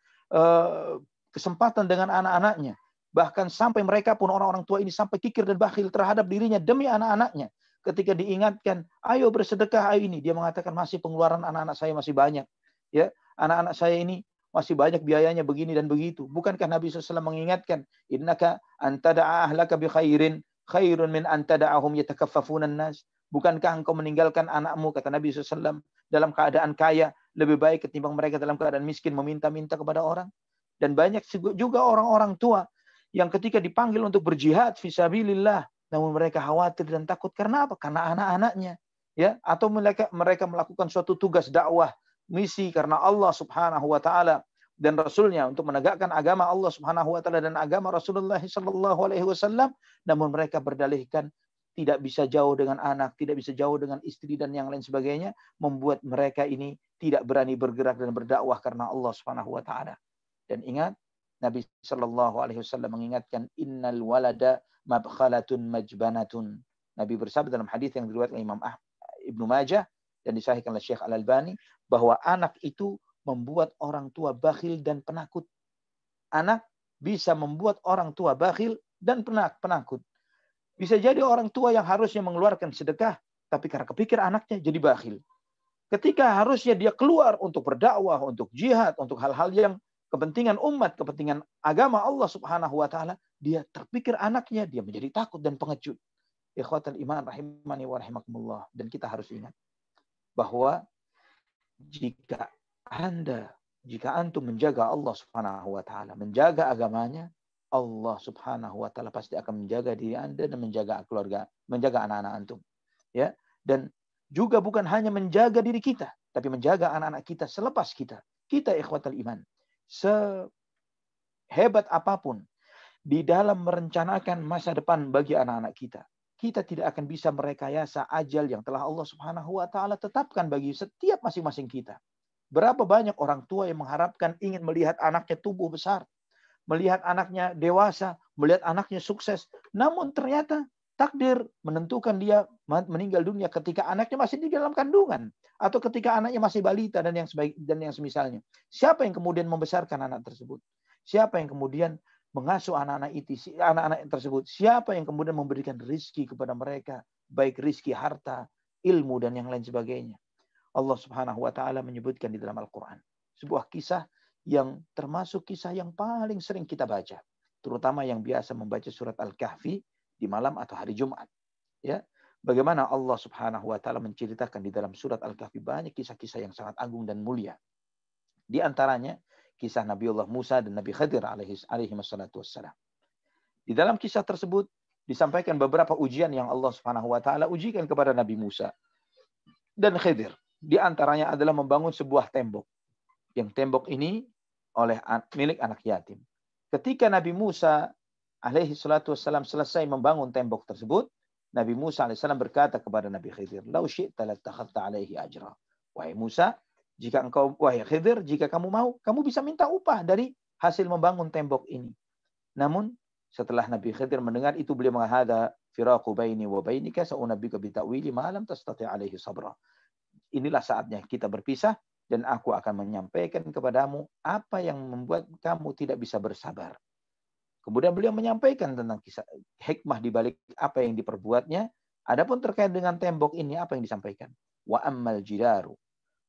kesempatan dengan anak-anaknya. Bahkan sampai mereka pun orang-orang tua ini sampai kikir dan bakhil terhadap dirinya demi anak-anaknya. Ketika diingatkan, ayo bersedekah, ayo ini. Dia mengatakan masih pengeluaran anak-anak saya masih banyak. Ya, anak-anak saya ini masih banyak biayanya begini dan begitu. Bukankah Nabi SAW mengingatkan, innaka antada'a ahlaka bi khairin khairun min antada'ahum yatakaffafunan nas. Bukankah engkau meninggalkan anakmu, kata Nabi SAW, dalam keadaan kaya lebih baik ketimbang mereka dalam keadaan miskin meminta-minta kepada orang. Dan banyak juga orang-orang tua yang ketika dipanggil untuk berjihad fisabilillah, namun mereka khawatir dan takut karena apa? Karena anak-anaknya, ya, atau mereka melakukan suatu tugas dakwah, misi karena Allah Subhanahu wa taala dan Rasulnya untuk menegakkan agama Allah Subhanahu wa taala dan agama Rasulullah sallallahu alaihi wasallam, namun mereka berdalihkan tidak bisa jauh dengan anak, tidak bisa jauh dengan istri dan yang lain sebagainya, membuat mereka ini tidak berani bergerak dan berdakwah karena Allah Subhanahu wa taala. Dan ingat, Nabi Shallallahu Alaihi Wasallam mengingatkan, innal walada mabkhalatun majbanatun. Nabi bersabda dalam hadis yang diriwayatkan Imam Ibnu Majah dan disahihkan oleh Syekh Al-Albani, bahwa anak itu membuat orang tua bakhil dan penakut. Anak bisa membuat orang tua bakhil dan penakut. Bisa jadi orang tua yang harusnya mengeluarkan sedekah, tapi karena kepikir anaknya jadi bakhil. Ketika harusnya dia keluar untuk berdakwah, untuk jihad, untuk hal-hal yang kepentingan umat, kepentingan agama Allah Subhanahu wa taala, dia terpikir anaknya, dia menjadi takut dan pengecut. Ikhwatal iman rahimani wa rahimakumullah. Dan kita harus ingat bahwa jika antum menjaga Allah Subhanahu wa taala, menjaga agamanya, Allah Subhanahu wa taala pasti akan menjaga diri Anda dan menjaga keluarga, menjaga anak-anak antum. Ya. Dan juga bukan hanya menjaga diri kita, tapi menjaga anak-anak kita selepas kita. Kita ikhwatal iman, sehebat apapun di dalam merencanakan masa depan bagi anak-anak kita, kita tidak akan bisa merekayasa ajal yang telah Allah Subhanahu wa taala tetapkan bagi setiap masing-masing kita. Berapa banyak orang tua yang mengharapkan ingin melihat anaknya tumbuh besar, melihat anaknya dewasa, melihat anaknya sukses, namun ternyata takdir menentukan dia meninggal dunia ketika anaknya masih di dalam kandungan atau ketika anaknya masih balita dan yang semisalnya. Siapa yang kemudian membesarkan anak tersebut? Siapa yang kemudian mengasuh anak-anak tersebut? Siapa yang kemudian memberikan rizki kepada mereka, baik rizki harta, ilmu dan yang lain sebagainya? Allah Subhanahu wa taala menyebutkan di dalam Al-Qur'an sebuah kisah yang termasuk kisah yang paling sering kita baca, terutama yang biasa membaca surat Al-Kahfi di malam atau hari Jumat. Ya, bagaimana Allah Subhanahu wa taala menceritakan di dalam surat Al-Kahfi banyak kisah-kisah yang sangat agung dan mulia. Di antaranya kisah Nabiullah Musa dan Nabi Khidir alaihi wassalatu wassalam. Di dalam kisah tersebut disampaikan beberapa ujian yang Allah Subhanahu wa taala ujikan kepada Nabi Musa dan Khidir. Di antaranya adalah membangun sebuah tembok. Yang tembok ini milik anak yatim. Ketika Nabi Musa alaihi salatu wassalam selesai membangun tembok tersebut, Nabi Musa alaihissalam berkata kepada Nabi Khidir, "Lau syi'ta lattakhadta alaihi ajra." Wahai Musa, wahai Khidir, jika kamu mau, kamu bisa minta upah dari hasil membangun tembok ini. Namun setelah Nabi Khidir mendengar itu, beliau mengatakan, "Firaqu baini wa bainika sa'unabbika bi ta'wili ma lam tastati' alaihi sabra." Inilah saatnya kita berpisah dan aku akan menyampaikan kepadamu apa yang membuat kamu tidak bisa bersabar. Kemudian beliau menyampaikan tentang kisah hikmah di balik apa yang diperbuatnya. Adapun terkait dengan tembok ini, apa yang disampaikan? Wa ammal jidaru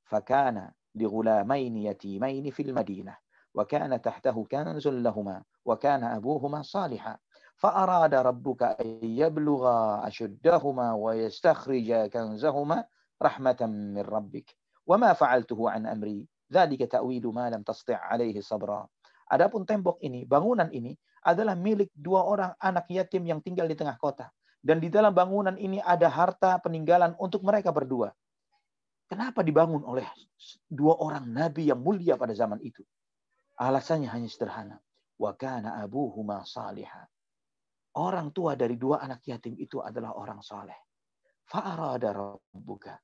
fakana li ghulamaini yatimaini fil madinah wa kana tahtahu kanzun lahumā wa kana abūhumā ṣāliḥan fa arāda rabbuka an yablugha ashuddahumā wa yastakhrija kanzahumā rahmatan min rabbik wa ma fa'altuhu an amri dzalika ta'wilu ma lam tasti' 'alaihi sabra. Adapun tembok ini, bangunan ini adalah milik dua orang anak yatim yang tinggal di tengah kota. Dan di dalam bangunan ini ada harta peninggalan untuk mereka berdua. Kenapa dibangun oleh dua orang nabi yang mulia pada zaman itu? Alasannya hanya sederhana. Wa kana abuhuma salihah. Orang tua dari dua anak yatim itu adalah orang saleh. Fa'arada rabbuka.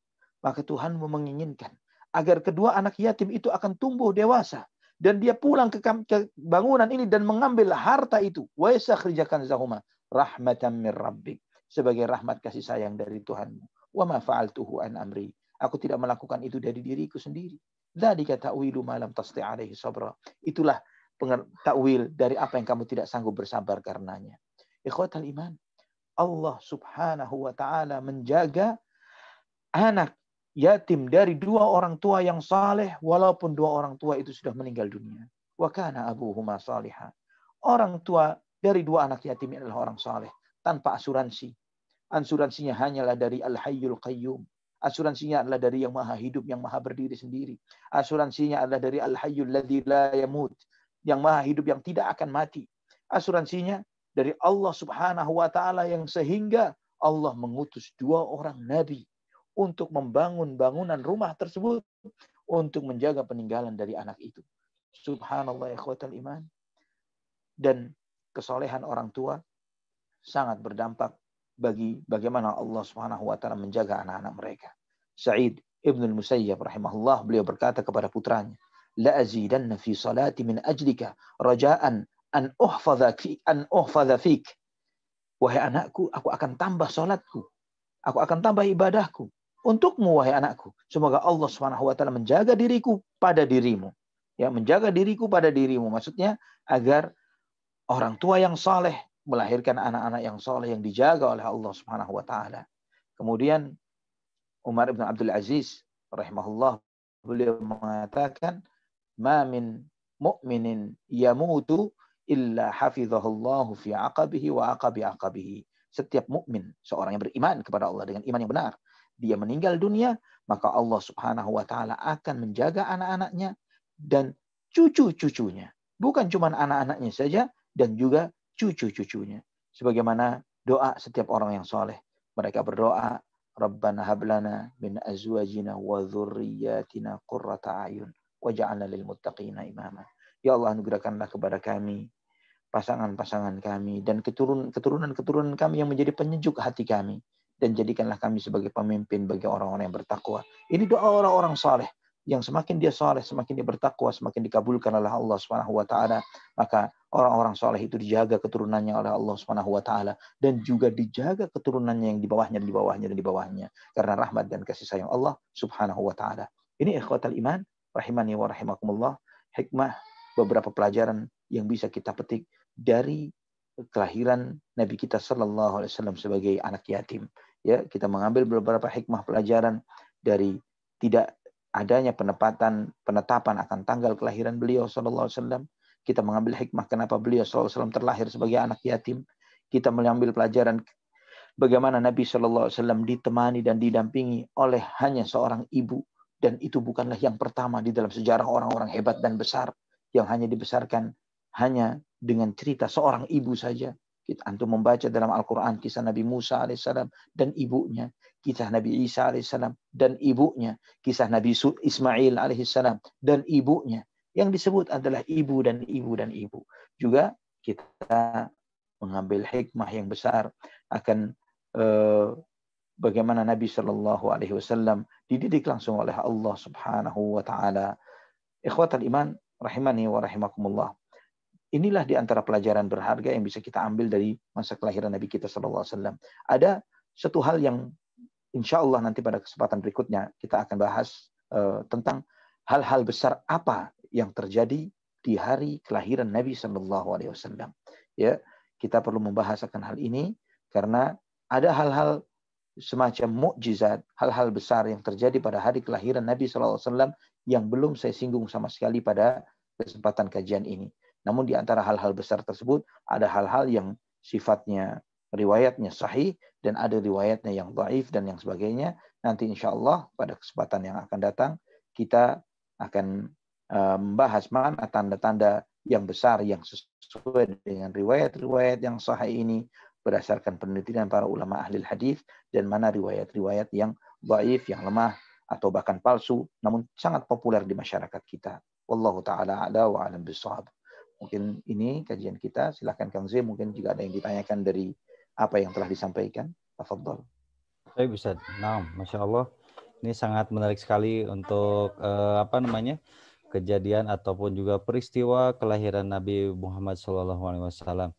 Maka Tuhanmu menginginkan agar kedua anak yatim itu akan tumbuh dewasa. Dan dia pulang ke bangunan ini dan mengambil harta itu. Wa yastakhrijakan zahuma rahmatan min rabbik. Sebagai rahmat kasih sayang dari Tuhanmu. Wa ma fa'altuhu an amri. Aku tidak melakukan itu dari diriku sendiri. Dzalika ta'wilu ma lam tasti' 'alaihi sabra. Itulah takwil dari apa yang kamu tidak sanggup bersabar karenanya. Ikhwatal iman. Allah Subhanahu wa taala menjaga anak yatim dari dua orang tua yang saleh walaupun dua orang tua itu sudah meninggal dunia. Wa kana abuhuma salihah. Orang tua dari dua anak yatim ini adalah orang saleh tanpa asuransi. Asuransinya hanyalah dari Al-Hayyul Qayyum. Asuransinya adalah dari yang maha hidup, yang maha berdiri sendiri. Asuransinya adalah dari Al-Hayyul Ladzi la yamut, yang maha hidup yang tidak akan mati. Asuransinya dari Allah Subhanahu wa taala yang sehingga Allah mengutus dua orang nabi untuk membangun bangunan rumah tersebut untuk menjaga peninggalan dari anak itu. Subhanallah ikhwatal iman. Dan kesolehan orang tua sangat berdampak bagi bagaimana Allah Subhanahu wa taala menjaga anak-anak mereka. Sa'id Ibn al-Musayyab rahimahullah, beliau berkata kepada putranya, la azidanna fi salati min ajlika raja'an an uhfadha fik. Wahai anakku, aku akan tambah salatku, aku akan tambah ibadahku untukmu wahai anakku. Semoga Allah Subhanahu wa taala menjaga diriku pada dirimu. Ya, menjaga diriku pada dirimu maksudnya agar orang tua yang saleh melahirkan anak-anak yang saleh yang dijaga oleh Allah Subhanahu wa taala. Kemudian Umar bin Abdul Aziz rahimahullah, beliau mengatakan, "Ma min mu'minin yamutu illa hafizahullahu fi aqabihi wa aqabi aqabihi." Setiap mukmin, seorang yang beriman kepada Allah dengan iman yang benar, dia meninggal dunia, maka Allah Subhanahu wa taala akan menjaga anak-anaknya dan cucu-cucunya. Bukan cuma anak-anaknya saja, dan juga cucu-cucunya. Sebagaimana doa setiap orang yang soleh. Mereka berdoa, Rabbana hablana min azwajina wa dhurriyyatina qurrata a'yun waj'alna lil muttaqina imama. Ya Allah, anugerahkanlah kepada kami pasangan-pasangan kami dan keturunan-keturunan kami yang menjadi penyejuk hati kami, dan jadikanlah kami sebagai pemimpin bagi orang-orang yang bertakwa. Ini doa orang-orang saleh. Yang semakin dia saleh, semakin dia bertakwa, semakin dikabulkan oleh Allah Subhanahu wa taala. Maka orang-orang saleh itu dijaga keturunannya oleh Allah Subhanahu wa taala, dan juga dijaga keturunannya yang di bawahnya dan di bawahnya dan di bawahnya, karena rahmat dan kasih sayang Allah Subhanahu wa taala. Ini ikhwatal iman rahimani wa rahimakumullah, hikmah, beberapa pelajaran yang bisa kita petik dari kelahiran Nabi kita Sallallahu Alaihi Wasallam sebagai anak yatim. Ya, kita mengambil beberapa hikmah pelajaran dari tidak adanya penetapan akan tanggal kelahiran beliau Sallallahu Alaihi Wasallam. Kita mengambil hikmah kenapa beliau Sallallahu Alaihi Wasallam terlahir sebagai anak yatim. Kita mengambil pelajaran bagaimana Nabi Sallallahu Alaihi Wasallam ditemani dan didampingi oleh hanya seorang ibu, dan itu bukanlah yang pertama di dalam sejarah orang-orang hebat dan besar yang hanya dibesarkan hanya dengan cerita seorang ibu saja. Kita antum membaca dalam Al-Quran kisah Nabi Musa alaihissalam dan ibunya, kisah Nabi Isa alaihissalam dan ibunya, kisah Nabi Ismail alaihissalam dan ibunya. Yang disebut adalah ibu dan ibu dan ibu. Juga kita mengambil hikmah yang besar akan bagaimana Nabi Shallallahu Alaihi Wasallam dididik langsung oleh Allah Subhanahu Wa Taala. Ikhwatal iman rahimani wa rahimakumullah. Inilah di antara pelajaran berharga yang bisa kita ambil dari masa kelahiran Nabi kita Sallallahu Alaihi Wasallam. Ada satu hal yang insya Allah nanti pada kesempatan berikutnya kita akan bahas tentang hal-hal besar apa yang terjadi di hari kelahiran Nabi Sallallahu Alaihi Wasallam. Ya, kita perlu membahas akan hal ini karena ada hal-hal semacam mukjizat, hal-hal besar yang terjadi pada hari kelahiran Nabi Sallallahu Alaihi Wasallam yang belum saya singgung sama sekali pada kesempatan kajian ini. Namun di antara hal-hal besar tersebut ada hal-hal yang sifatnya riwayatnya sahih dan ada riwayatnya yang dhaif dan yang sebagainya. Nanti insya Allah pada kesempatan yang akan datang kita akan membahas mana tanda-tanda yang besar yang sesuai dengan riwayat-riwayat yang sahih ini berdasarkan penelitian para ulama ahli hadis, dan mana riwayat-riwayat yang dhaif, yang lemah atau bahkan palsu namun sangat populer di masyarakat kita. Wallahu taala a'la wa a'lam bishawab. Mungkin ini kajian kita. Silakan Kang Z, mungkin jika ada yang ditanyakan dari apa yang telah disampaikan. Tafadhol. Saya bisa. Nah, Masya Allah. Ini sangat menarik sekali untuk kejadian ataupun juga peristiwa kelahiran Nabi Muhammad SAW.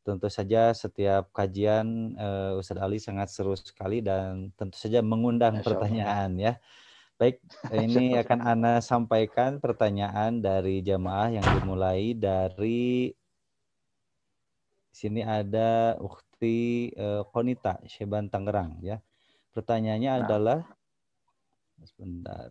Tentu saja setiap kajian Ustadz Ali sangat seru sekali dan tentu saja mengundang pertanyaan ya. Baik, ini akan Ana sampaikan pertanyaan dari jamaah yang dimulai dari sini ada Ukhti Konita, Syeban Tangerang ya. Pertanyaannya adalah sebentar.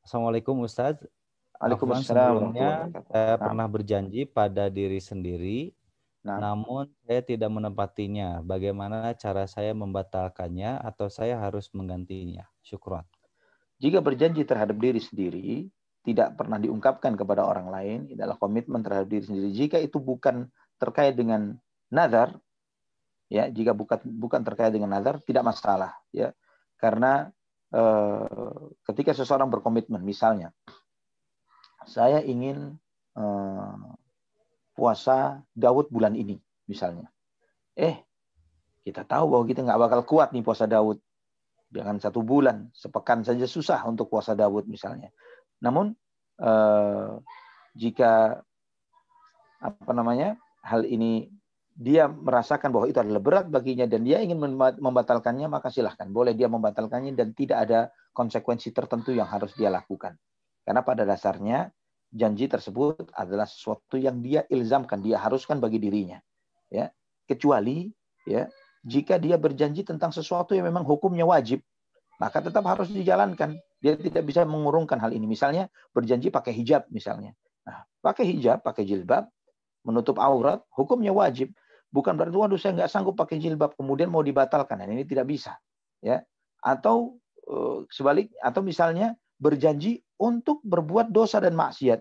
Assalamualaikum Ustadz. Afwan, sebelumnya saya pernah berjanji pada diri sendiri, namun saya tidak menepatinya. Bagaimana cara saya membatalkannya atau saya harus menggantinya? Syukran. Jika berjanji terhadap diri sendiri, tidak pernah diungkapkan kepada orang lain, adalah komitmen terhadap diri sendiri. Jika itu bukan terkait dengan nazar, ya, jika bukan terkait dengan nazar, tidak masalah, ya, karena ketika seseorang berkomitmen, misalnya, saya ingin puasa Daud bulan ini, misalnya, kita tahu bahwa kita nggak bakal kuat nih puasa Daud. Dengan 1 bulan, sepekan saja susah untuk puasa Daud misalnya. Namun jika hal ini dia merasakan bahwa itu adalah berat baginya dan dia ingin membatalkannya, maka silahkan. Boleh dia membatalkannya dan tidak ada konsekuensi tertentu yang harus dia lakukan. Karena pada dasarnya janji tersebut adalah sesuatu yang dia ilzamkan, dia haruskan bagi dirinya. Ya, kecuali ya jika dia berjanji tentang sesuatu yang memang hukumnya wajib, maka tetap harus dijalankan. Dia tidak bisa mengurungkan hal ini. Misalnya berjanji pakai hijab misalnya. Nah, pakai hijab, pakai jilbab, menutup aurat, hukumnya wajib. Bukan berarti, waduh saya nggak sanggup pakai jilbab, kemudian mau dibatalkan. Dan ini tidak bisa. Ya. Atau sebalik, atau misalnya berjanji untuk berbuat dosa dan maksiat.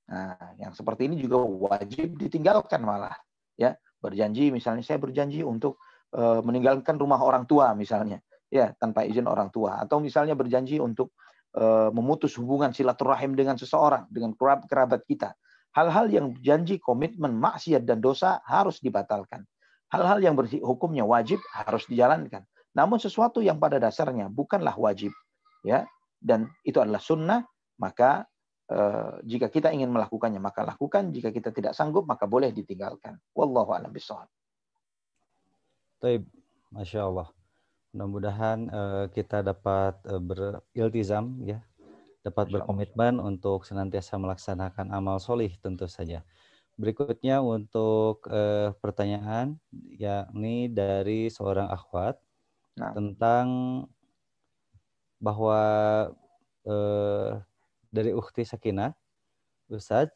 Nah, yang seperti ini juga wajib ditinggalkan malah. Ya, berjanji misalnya saya berjanji untuk meninggalkan rumah orang tua misalnya, ya tanpa izin orang tua. Atau misalnya berjanji untuk memutus hubungan silaturahim dengan seseorang, dengan kerabat kita. Hal-hal yang janji, komitmen, maksiat dan dosa harus dibatalkan. Hal-hal yang hukumnya wajib harus dijalankan. Namun sesuatu yang pada dasarnya bukanlah wajib, ya, dan itu adalah sunnah, maka jika kita ingin melakukannya maka lakukan. Jika kita tidak sanggup maka boleh ditinggalkan. Wallahu a'lam bishawab. Baik, Masya Allah. Mudah-mudahan kita dapat beriltizam, ya, dapat berkomitmen untuk senantiasa melaksanakan amal solih tentu saja. Berikutnya untuk pertanyaan yakni dari seorang akhwat tentang bahwa dari Ukhti Sakinah, Ustaz,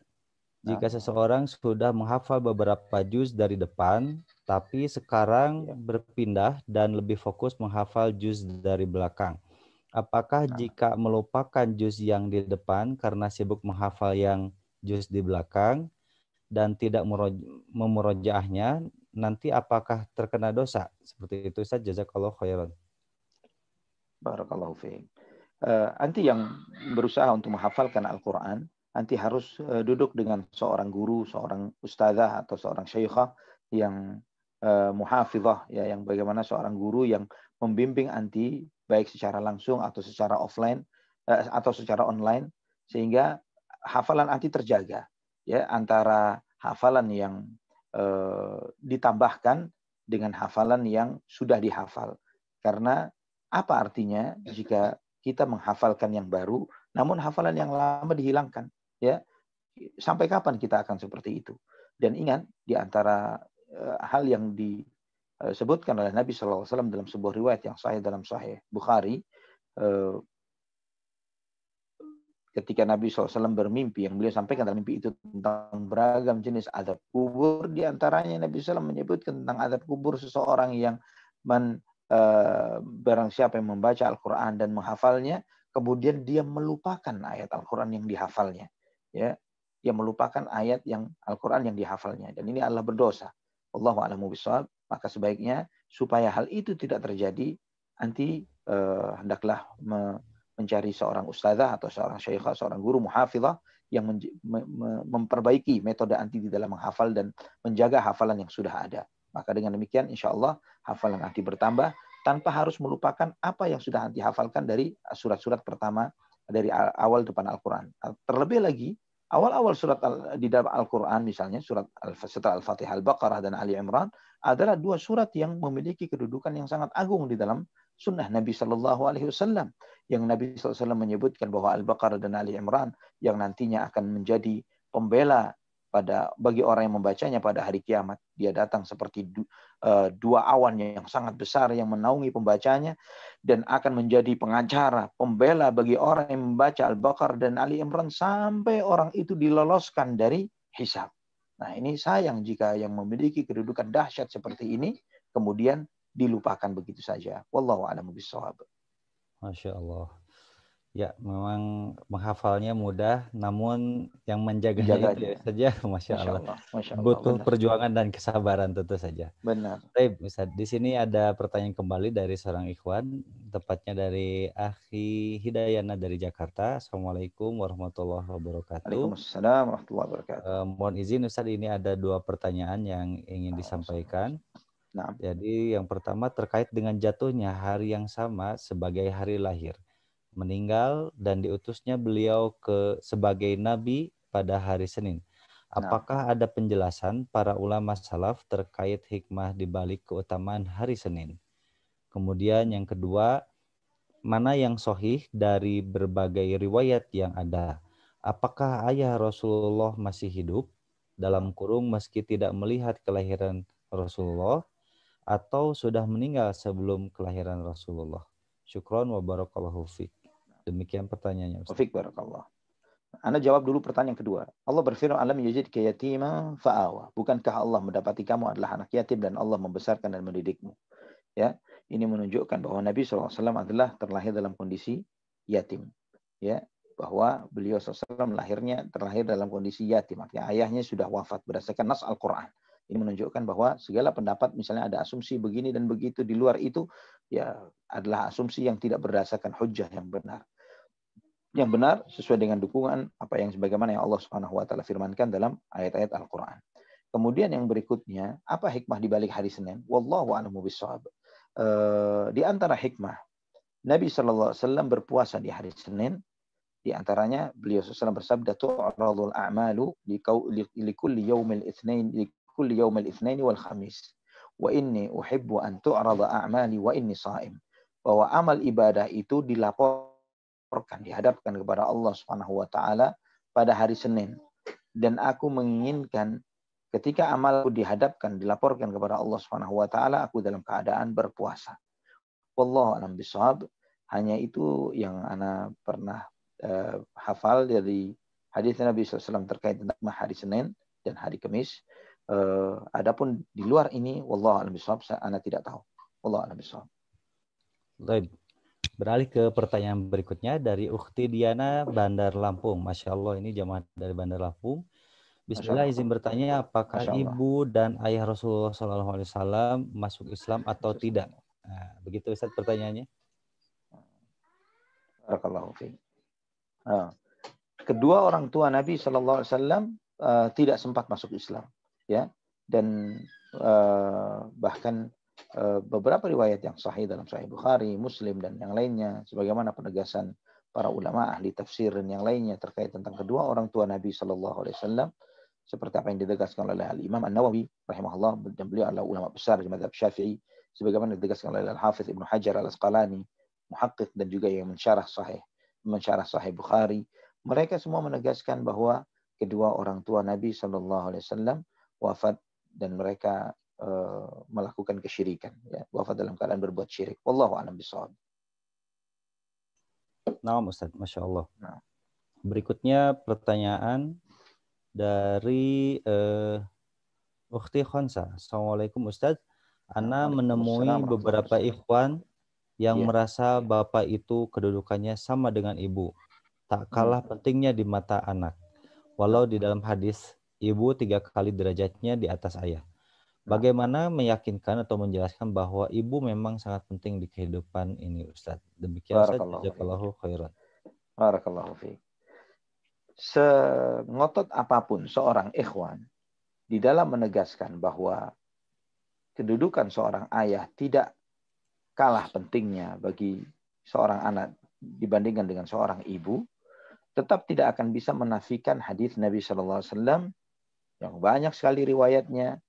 jika seseorang sudah menghafal beberapa juz dari depan, tapi sekarang berpindah dan lebih fokus menghafal juz dari belakang, apakah jika melupakan juz yang di depan karena sibuk menghafal yang juz di belakang dan tidak memurojaahnya, nanti apakah terkena dosa? Seperti itu Ustaz, jazakallahu khairan. Barakallahu fiik. Anti yang berusaha untuk menghafalkan Al-Quran, anti harus duduk dengan seorang guru, seorang ustazah atau seorang syekhah yang muhafizah, ya, yang bagaimana seorang guru yang membimbing anti baik secara langsung atau secara offline atau secara online, sehingga hafalan anti terjaga, ya, antara hafalan yang ditambahkan dengan hafalan yang sudah dihafal. Karena apa artinya jika kita menghafalkan yang baru namun hafalan yang lama dihilangkan, ya, sampai kapan kita akan seperti itu? Dan ingat, di antara hal yang disebutkan oleh Nabi SAW dalam sebuah riwayat yang sahih dalam Sahih Bukhari, ketika Nabi SAW bermimpi, yang beliau sampaikan dalam mimpi itu tentang beragam jenis azab kubur, di antaranya Nabi SAW menyebutkan tentang azab kubur seseorang yang barang siapa yang membaca Al-Quran dan menghafalnya, kemudian dia melupakan ayat Al-Quran yang dihafalnya, ya, dia melupakan ayat yang Al-Quran yang dihafalnya, dan ini adalah berdosa. Wallahu a'lamu bishawab. Maka sebaiknya supaya hal itu tidak terjadi, anti hendaklah mencari seorang ustazah atau seorang syekhah, seorang guru muhafizah yang memperbaiki metode anti di dalam menghafal dan menjaga hafalan yang sudah ada. Maka dengan demikian insya Allah hafalan anti bertambah tanpa harus melupakan apa yang sudah anti hafalkan dari surat-surat pertama dari awal depan Al-Quran. Terlebih lagi, awal-awal surat di dalam Al-Quran, misalnya surat setelah Al-Fatihah, Al-Baqarah, dan Ali Imran, adalah dua surat yang memiliki kedudukan yang sangat agung di dalam sunnah Nabi SAW. Yang Nabi SAW menyebutkan bahwa Al-Baqarah dan Ali Imran yang nantinya akan menjadi pembela bagi orang yang membacanya pada hari kiamat. Dia datang seperti dua awan yang sangat besar yang menaungi pembacanya dan akan menjadi pengacara, pembela bagi orang yang membaca Al-Baqarah dan Ali Imran sampai orang itu diloloskan dari hisab. Nah, ini sayang jika yang memiliki kedudukan dahsyat seperti ini kemudian dilupakan begitu saja. Wallahu a'lamu bishawab. Masya Allah. Ya, memang menghafalnya mudah, namun yang menjaganya itu saja, Masya Allah. Butuh perjuangan dan kesabaran tentu saja. Benar. Baik, Ustaz. Di sini ada pertanyaan kembali dari seorang ikhwan, tepatnya dari Akhi Hidayana dari Jakarta. Assalamualaikum warahmatullahi wabarakatuh. Waalaikumsalam warahmatullahi wabarakatuh. Mohon izin Ustaz, ini ada dua pertanyaan yang ingin disampaikan. Jadi yang pertama terkait dengan jatuhnya hari yang sama sebagai hari lahir. meninggal dan diutusnya beliau sebagai nabi pada hari Senin. Apakah ada penjelasan para ulama salaf terkait hikmah di balik keutamaan hari Senin? Kemudian yang kedua, mana yang sahih dari berbagai riwayat yang ada? Apakah ayah Rasulullah masih hidup, dalam kurung meski tidak melihat kelahiran Rasulullah, atau sudah meninggal sebelum kelahiran Rasulullah? Syukron wa barakallahu fiik. Demikian pertanyaannya, Ustaz. Fiik barakallah. Anda jawab dulu pertanyaan kedua. Allah berfirman, "Alam yajidka yatima fa'awa." Bukankah Allah mendapati kamu adalah anak yatim dan Allah membesarkan dan mendidikmu? Ya, ini menunjukkan bahwa Nabi SAW adalah terlahir dalam kondisi yatim. Ya, bahwa beliau SAW terlahir dalam kondisi yatim. Artinya ayahnya sudah wafat berdasarkan nas Al-Quran. Ini menunjukkan bahwa segala pendapat, misalnya ada asumsi begini dan begitu di luar itu, ya adalah asumsi yang tidak berdasarkan hujjah yang benar. Yang benar sesuai dengan dukungan apa yang sebagaimana yang Allah Subhanahu wa taala firmankan dalam ayat-ayat Al-Qur'an. Kemudian yang berikutnya, apa hikmah di balik hari Senin? Wallahu a'lamu bishawab. Di antara hikmah Nabi sallallahu alaihi wasallam berpuasa di hari Senin, di antaranya beliau sallallahu bersabda, tu'radul a'malu likulli yaumil itsnain wal khamis. Wa inni uhibbu an tu'rada a'mali wa inni sha'im. Bahwa amal ibadah itu dihadapkan kepada Allah Subhanahu wa taala pada hari Senin, dan aku menginginkan ketika amalku dilaporkan kepada Allah Subhanahu wa taala, aku dalam keadaan berpuasa. Wallahu a'lam bishawab. Hanya itu yang ana pernah hafal dari hadis Nabi SAW terkait tentang hari Senin dan hari Kamis. Adapun di luar ini, wallahu a'lam bishawab, ana tidak tahu. Wallahu a'lam bishawab. Baik. Beralih ke pertanyaan berikutnya dari Ukhti Diana, Bandar Lampung. Masya Allah, ini jamaah dari Bandar Lampung. Bismillah, izin bertanya, apakah ibu dan ayah Rasulullah SAW masuk Islam atau tidak? Nah, begitu Ustaz pertanyaannya. Barakallahu fiik. Kedua orang tua Nabi SAW tidak sempat masuk Islam, ya, dan bahkan beberapa riwayat yang sahih dalam Sahih Bukhari, Muslim dan yang lainnya, sebagaimana penegasan para ulama ahli tafsir dan yang lainnya terkait tentang kedua orang tua Nabi SAW, seperti apa yang ditegaskan oleh Al-Imam An-Nawawi rahimahullah, dan beliau adalah ulama besar di mazhab Syafi'i, sebagaimana ditegaskan oleh Al-Hafidz Ibnu Hajar Al-Asqalani, muhaqqiq, dan juga yang mensyarah Sahih Bukhari. Mereka semua menegaskan bahwa kedua orang tua Nabi SAW wafat dan mereka melakukan kesyirikan, ya, wafat dalam keadaan berbuat syirik. Wallahu a'lam bishawab. Nah, Ustaz, Masya Allah. Berikutnya pertanyaan dari Ukhti Khonsa. Assalamualaikum Ustaz. Ana menemui beberapa ikhwan yang merasa bapak itu kedudukannya sama dengan ibu, tak kalah pentingnya di mata anak. Walau di dalam hadis, ibu 3 kali derajatnya di atas ayah. Bagaimana meyakinkan atau menjelaskan bahwa ibu memang sangat penting di kehidupan ini, Ustaz? Demikian Ustaz. Jazakallahu khairan. Barakallahu fiik. Sengotot apapun seorang ikhwan di dalam menegaskan bahwa kedudukan seorang ayah tidak kalah pentingnya bagi seorang anak dibandingkan dengan seorang ibu, tetap tidak akan bisa menafikan hadis Nabi SAW yang banyak sekali riwayatnya.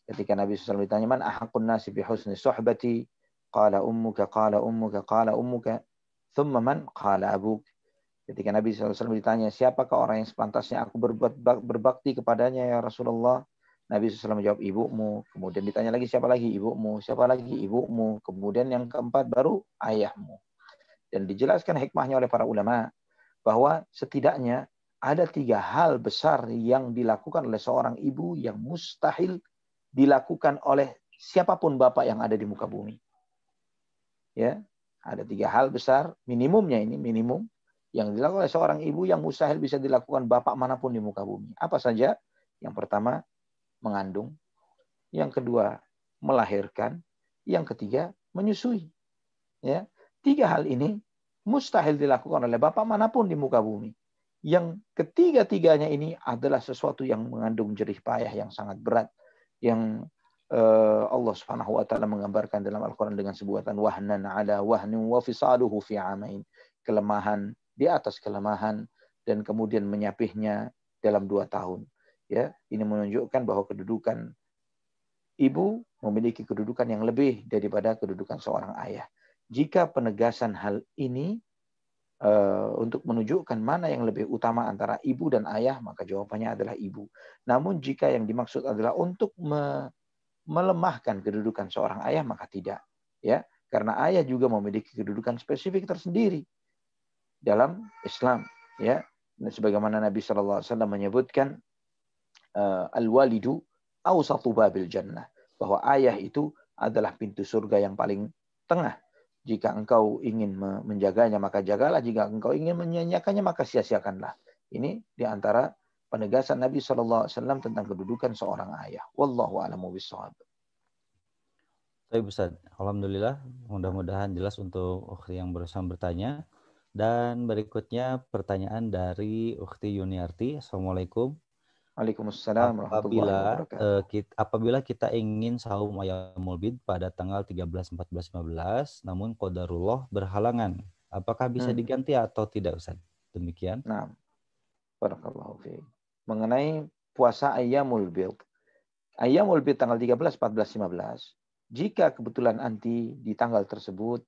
Ketika Nabi SAW ditanya, man ahaqqun nasi bi husni suhbati, qala ummuka, thumma man, qala abuk. Ketika Nabi SAW ditanya, siapakah orang yang sepantasnya aku berbakti kepadanya ya Rasulullah? Nabi SAW menjawab, ibumu. Kemudian ditanya lagi, siapa lagi? Ibumu. Siapa lagi? Ibumu. Kemudian yang keempat baru ayahmu. Dan dijelaskan hikmahnya oleh para ulama bahwa setidaknya ada 3 hal besar yang dilakukan oleh seorang ibu yang mustahil dilakukan oleh siapapun bapak yang ada di muka bumi. Ya, ada 3 hal besar, minimumnya ini, minimum yang dilakukan oleh seorang ibu yang mustahil bisa dilakukan bapak manapun di muka bumi. Apa saja? Yang pertama, mengandung. Yang kedua, melahirkan. Yang ketiga, menyusui. Ya, 3 hal ini mustahil dilakukan oleh bapak manapun di muka bumi. Yang ketiga-tiganya ini adalah sesuatu yang mengandung jerih payah yang sangat berat, yang Allah Subhanahu wa taala menggambarkan dalam Al-Qur'an dengan sebutan wahnan ala wahnin wa fisaluhu fi amain. Kelemahan di atas kelemahan dan kemudian menyapihnya dalam 2 tahun. Ya, ini menunjukkan bahwa kedudukan ibu memiliki kedudukan yang lebih daripada kedudukan seorang ayah. Jika penegasan hal ini untuk menunjukkan mana yang lebih utama antara ibu dan ayah, maka jawabannya adalah ibu. Namun jika yang dimaksud adalah untuk melemahkan kedudukan seorang ayah, maka tidak. Ya, karena ayah juga memiliki kedudukan spesifik tersendiri dalam Islam. Ya, sebagaimana Nabi SAW menyebutkan al-walidu awsatu babil jannah, bahwa ayah itu adalah pintu surga yang paling tengah. Jika engkau ingin menjaganya, maka jagalah. Jika engkau ingin menyanyiakannya, maka sia-siakanlah. Ini diantara penegasan Nabi SAW tentang kedudukan seorang ayah. Wallahu a'lamu bishawab. Baik Ustaz, alhamdulillah, mudah-mudahan jelas untuk ukhti yang berusaha bertanya. Dan berikutnya pertanyaan dari ukhti Yuniarti. Assalamualaikum. Waalaikumsalam warahmatullahi wabarakatuh. Apabila kita ingin saum Ayyamul Bid pada tanggal 13, 14, 15, namun qadarullah berhalangan, apakah bisa diganti atau tidak Ustaz? Demikian. Nah, barakallahu fiik. Mengenai puasa Ayyamul Bid. Ayyamul Bid tanggal 13, 14, 15. Jika kebetulan nanti di tanggal tersebut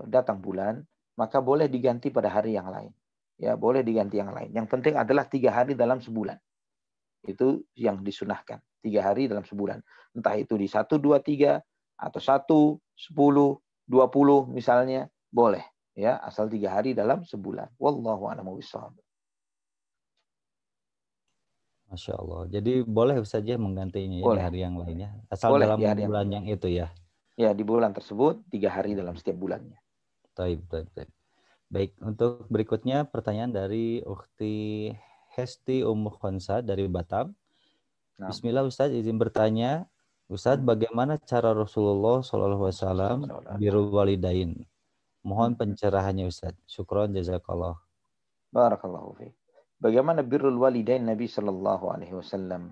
datang bulan, maka boleh diganti pada hari yang lain. Ya, boleh diganti yang lain. Yang penting adalah 3 hari dalam sebulan. Itu yang disunahkan. 3 hari dalam sebulan. Entah itu di 1, 2, 3 atau 1, 10, 20 misalnya, boleh. Ya, asal 3 hari dalam sebulan. Wallahu a'lamu bishawab. Masya Allah. Jadi boleh saja menggantinya ya, di hari yang lainnya. Asal boleh, dalam bulan yang itu ya. Ya, di bulan tersebut 3 hari dalam setiap bulannya. Baik. Baik, untuk berikutnya pertanyaan dari Ukhti Hesti Ummu Khonsa dari Batam. Bismillah Ustaz, izin bertanya. Ustaz, bagaimana cara Rasulullah SAW birrul walidain? Mohon pencerahannya Ustaz. Syukron jazakallah. Barakallahu fiik. Bagaimana birrul walidain Nabi sallallahu alaihi wasallam?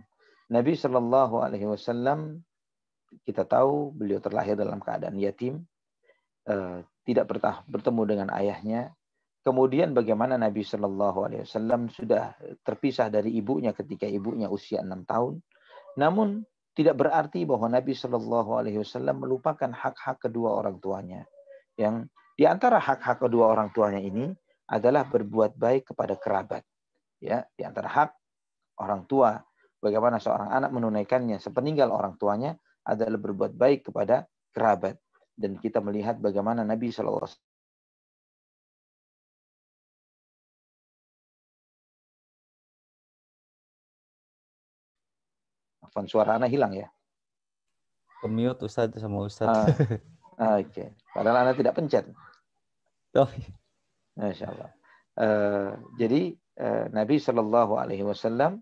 Nabi sallallahu alaihi wasallam, kita tahu beliau terlahir dalam keadaan yatim, tidak bertemu dengan ayahnya. Kemudian bagaimana Nabi Shallallahu Alaihi Wasallam sudah terpisah dari ibunya ketika ibunya usia 6 tahun. Namun tidak berarti bahwa Nabi Shallallahu Alaihi Wasallam melupakan hak-hak kedua orang tuanya. Yang di antara hak-hak kedua orang tuanya ini adalah berbuat baik kepada kerabat. Ya, di antara hak orang tua, bagaimana seorang anak menunaikannya sepeninggal orang tuanya adalah berbuat baik kepada kerabat. Dan kita melihat bagaimana Nabi Shallallahu Alaihi Wasallam suara anak hilang ya. Mute Ustaz sama Ustaz. Oke. Padahal anak tidak pencet. Oh. Masya Allah. Jadi Nabi Shallallahu Alaihi Wasallam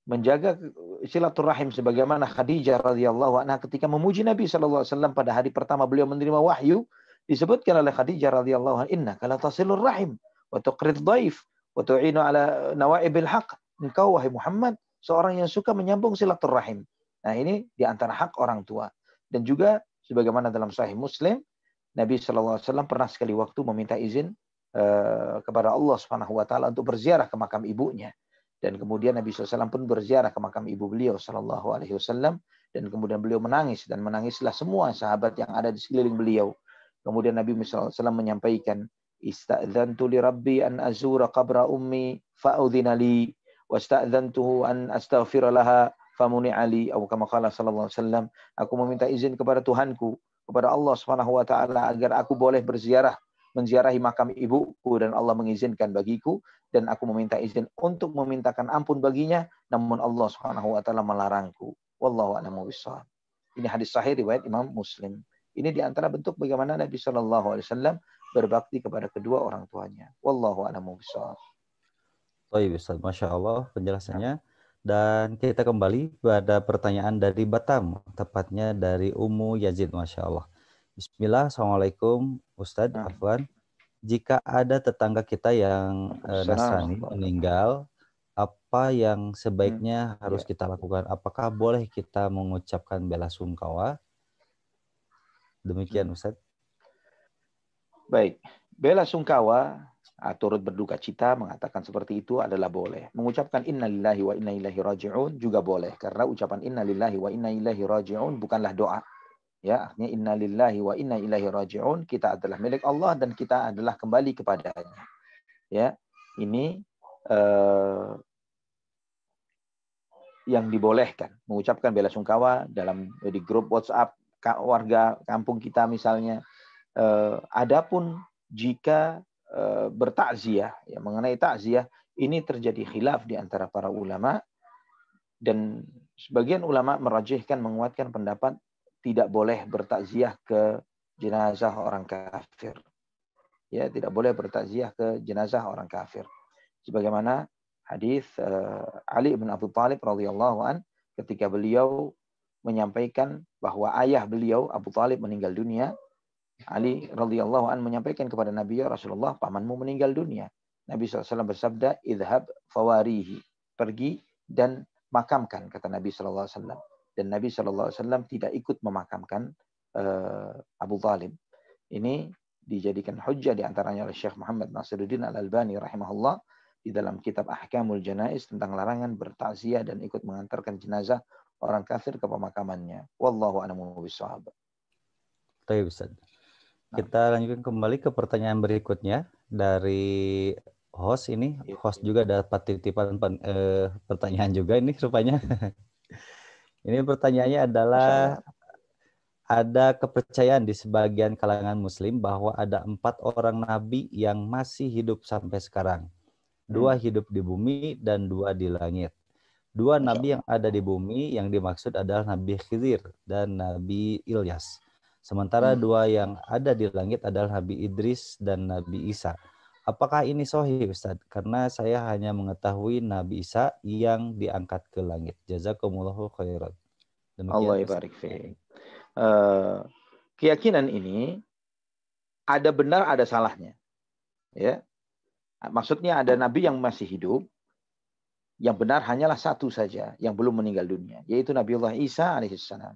menjaga silaturahim sebagaimana Khadijah radhiyallahu anha ketika memuji Nabi Shallallahu Alaihi Wasallam pada hari pertama beliau menerima wahyu, disebutkan oleh Khadijah radhiyallahu anha, innaka la tasilur rahim wa tuqrid dhaif wa tu'inu ala nawaibil haq. Engkau wahai Muhammad seorang yang suka menyambung silaturahim. Nah, ini di antara hak orang tua. Dan juga sebagaimana dalam Sahih Muslim, Nabi Shallallahu Alaihi Wasallam pernah sekali waktu meminta izin kepada Allah Subhanahu Wa Taala untuk berziarah ke makam ibunya. Dan kemudian Nabi SAW pun berziarah ke makam ibu beliau Sallallahu Alaihi Wasallam. Dan kemudian beliau menangis. Dan menangislah semua sahabat yang ada di sekeliling beliau. Kemudian Nabi SAW menyampaikan, Ista'dzantu li Rabbi an azura qabra ummi fa'udhina li. Wasta'dzantuhu an astaghfira laha famuni'a li. Atau kama qala Sallallahu Alaihi Wasallam. Aku meminta izin kepada Tuhanku, kepada Allah Subhanahu Wa Taala agar aku boleh menziarahi makam ibuku dan Allah mengizinkan bagiku. Dan aku meminta izin untuk memintakan ampun baginya, namun Allah Subhanahu wa taala melarangku. Wallahu a'lamu bishawab. Ini hadis sahih riwayat Imam Muslim. Ini di antara bentuk bagaimana Nabi Shallallahu alaihi wasallam berbakti kepada kedua orang tuanya. Wallahu a'lamu bishawab. Baik Ustaz, Masya Allah penjelasannya. Dan kita kembali pada pertanyaan dari Batam, tepatnya dari Ummu Yazid, Masya Allah. Bismillah, Assalamualaikum Ustadz Afwan. Jika ada tetangga kita yang Nasrani meninggal, apa yang sebaiknya harus kita lakukan? Apakah boleh kita mengucapkan bela sungkawa? Demikian Ustaz. Baik, bela sungkawa, turut berduka cita, mengatakan seperti itu adalah boleh. Mengucapkan innalillahi wa inna ilaihi raji'un juga boleh. Karena ucapan innalillahi wa inna ilaihi raji'un bukanlah doa. Ya, artinya innalillahi wa inna ilaihi raji'un, kita adalah milik Allah dan kita adalah kembali kepadanya. Ya, ini yang dibolehkan, mengucapkan bela sungkawa di grup WhatsApp warga kampung kita misalnya. Adapun jika bertakziah, ya, mengenai takziah ini terjadi khilaf di antara para ulama, dan sebagian ulama merajihkan, menguatkan pendapat tidak boleh bertakziah ke jenazah orang kafir. Ya, tidak boleh bertakziah ke jenazah orang kafir. Sebagaimana hadis Ali bin Abi Thalib radhiyallahu an, ketika beliau menyampaikan bahwa ayah beliau Abu Thalib meninggal dunia, Ali radhiyallahu an menyampaikan kepada Nabi, ya Rasulullah, pamanmu meninggal dunia. Nabi SAW bersabda, idhab fawarihi, pergi dan makamkan, kata Nabi SAW. Dan Nabi SAW tidak ikut memakamkan Abu Thalib. Ini dijadikan hujjah diantaranya oleh Syekh Muhammad Nasiruddin Al-Albani rahimahullah di dalam kitab Ahkamul Janaiz tentang larangan bertakziah dan ikut mengantarkan jenazah orang kafir ke pemakamannya. Wallahu a'lamu bishawab. Baik, Ustaz. Kita lanjutkan kembali ke pertanyaan berikutnya dari host ini. Host juga dapat titipan pertanyaan juga ini rupanya. Ini pertanyaannya adalah, ada kepercayaan di sebagian kalangan muslim bahwa ada 4 orang nabi yang masih hidup sampai sekarang. 2 hidup di bumi dan 2 di langit. 2 nabi yang ada di bumi yang dimaksud adalah Nabi Khidir dan Nabi Ilyas. Sementara 2 yang ada di langit adalah Nabi Idris dan Nabi Isa. Apakah ini sahih, Ustaz? Karena saya hanya mengetahui Nabi Isa yang diangkat ke langit. Jazakumullahu khairan. Demikian, Allah ibarik fiik. Keyakinan ini ada benar ada salahnya. Ya. Maksudnya ada nabi yang masih hidup, yang benar hanyalah 1 saja yang belum meninggal dunia, yaitu Nabiullah Isa alaihissalam.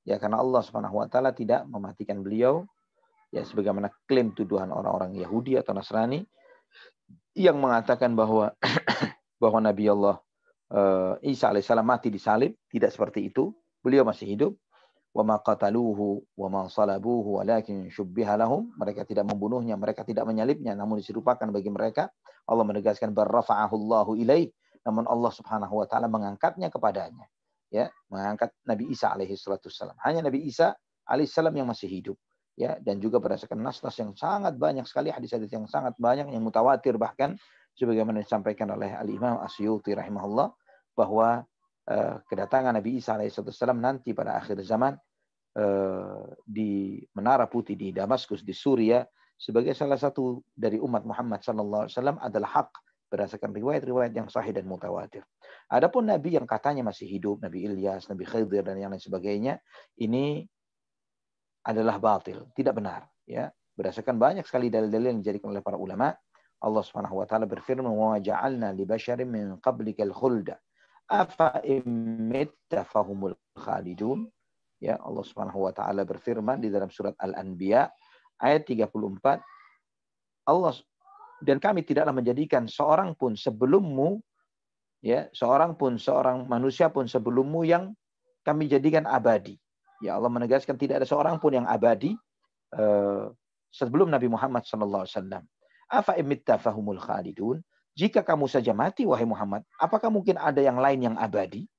Ya, karena Allah Subhanahu wa taala tidak mematikan beliau, ya, sebagaimana klaim tuduhan orang-orang Yahudi atau Nasrani yang mengatakan bahwa Nabi Allah Isa alaihissalam mati disalib. Tidak seperti itu. Beliau masih hidup. Wa ma qataluhu wa ma salabuhu walakin syubbiha lahum. Mereka tidak membunuhnya, mereka tidak menyalibnya, namun diserupakan bagi mereka. Allah menegaskan barrafa'ahu Allahu ilaih. Namun Allah Subhanahu wa taala mengangkatnya kepadanya. Ya, mengangkat Nabi Isa alaihi salatu wassalam. Hanya Nabi Isa alaihissalam yang masih hidup. Ya, dan juga berdasarkan nas-nas yang sangat banyak sekali, hadis-hadis yang sangat banyak, yang mutawatir bahkan, sebagaimana disampaikan oleh Al-Imam Asyuti rahimahullah, bahwa kedatangan Nabi Isa alaihissalam nanti pada akhir zaman di Menara Putih di Damaskus di Suriah sebagai salah satu dari umat Muhammad SAW adalah hak berdasarkan riwayat-riwayat yang sahih dan mutawatir. Adapun Nabi yang katanya masih hidup, Nabi Ilyas, Nabi Khidir dan yang lain sebagainya, ini adalah batil, tidak benar. Ya, berdasarkan banyak sekali dalil-dalil yang dijadikan oleh para ulama. Allah Subhanahu wa taala berfirman, "Wa ja'alna li basyarin min qablikal khulda afa imitta fahumul khalidun." Ya, Allah Subhanahu wa taala berfirman di dalam surat Al-Anbiya ayat 34, Allah, dan kami tidaklah menjadikan seorang pun sebelummu, ya, seorang manusia pun sebelummu yang kami jadikan abadi. Ya, Allah menegaskan tidak ada seorang pun yang abadi sebelum Nabi Muhammad SAW. Afa imitta fahumul khalidun. Jika kamu saja mati, wahai Muhammad, apakah mungkin ada yang lain yang abadi?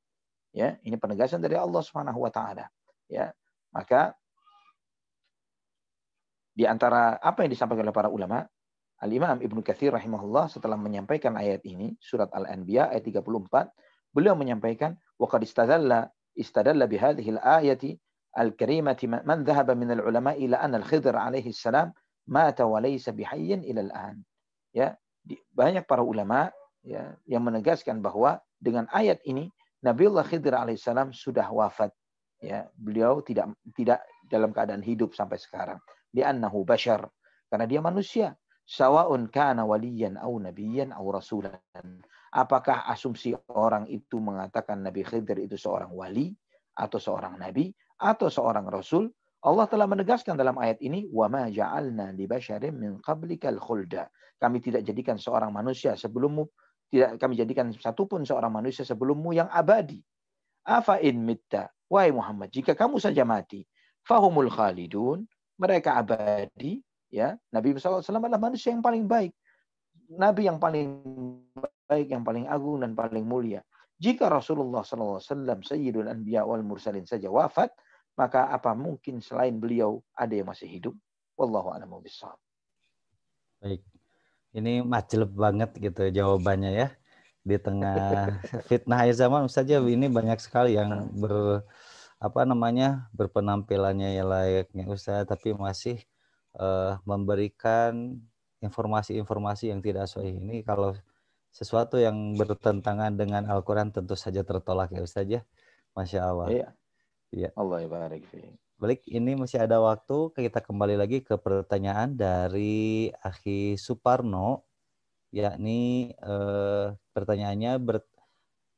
Ya, ini penegasan dari Allah Subhanahu wa taala. Ya, maka di antara apa yang disampaikan oleh para ulama, Al-Imam Ibnu Katsir rahimahullah setelah menyampaikan ayat ini, surat Al-Anbiya ayat 34, beliau menyampaikan wa qad istadalla bihadhihi al-ayati al-karimati man dhahaba min al-ulama ila anna al-Khidr alaihi salam mata wa laysa bihayyin ila al-an. Ya, banyak para ulama, ya, yang menegaskan bahwa dengan ayat ini Nabiullah Khidir alaihissalam sudah wafat. Ya, beliau tidak dalam keadaan hidup sampai sekarang. Li'annahu bashar, karena dia manusia. Sawa'un kana waliyan aw nabiyyan aw rasulan. Apakah asumsi orang itu mengatakan Nabi Khidir itu seorang wali atau seorang nabi atau seorang rasul? Allah telah menegaskan dalam ayat ini, "Wa ma ja'alna li basyarin min qablikal khulda." Kami tidak jadikan seorang manusia sebelummu, tidak kami jadikan satupun seorang manusia sebelummu yang abadi. Afa in mitta, wahai Muhammad, jika kamu saja mati, fahumul khalidun, mereka abadi, ya. Nabi SAW adalah manusia yang paling baik, nabi yang paling baik, yang paling agung dan paling mulia. Jika Rasulullah SAW, Sayyidul Anbiya wal Mursalin saja wafat, maka apa mungkin selain beliau ada yang masih hidup? Wallahu a'lam bishawab. Baik. Ini majleb banget gitu jawabannya ya. Di tengah fitnah akhir zaman saja ini banyak sekali yang berpenampilannya ya layaknya Ustaz, tapi masih memberikan informasi-informasi yang tidak sahih. Ini kalau sesuatu yang bertentangan dengan Al-Quran tentu saja tertolak ya Ustaz ya. Masya Allah. Iya. Ya. Allah barik fiik. Balik, ini masih ada waktu, kita kembali lagi ke pertanyaan dari Akhi Suparno, yakni pertanyaannya,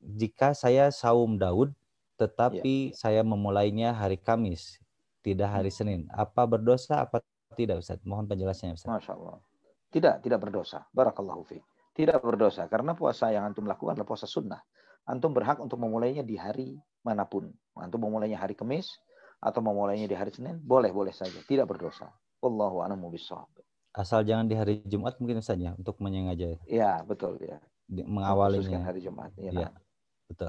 jika saya saum Daud, tetapi saya memulainya hari Kamis, tidak hari Senin, apa berdosa, apa tidak Ustaz? Mohon penjelasannya Ustaz. Masya Allah. Tidak berdosa. Barakallahu fiik. Tidak berdosa, karena puasa yang antum lakukan adalah puasa sunnah. Antum berhak untuk memulainya di hari manapun. Antum memulainya hari Kamis, atau memulainya di hari Senin, boleh saja, tidak berdosa. Wallahu a'lamu bishawab. Asal jangan di hari Jumat mungkin saja untuk menyengaja. Ya, betul ya. Mengawalinya. Hari Jumat. Ya, betul.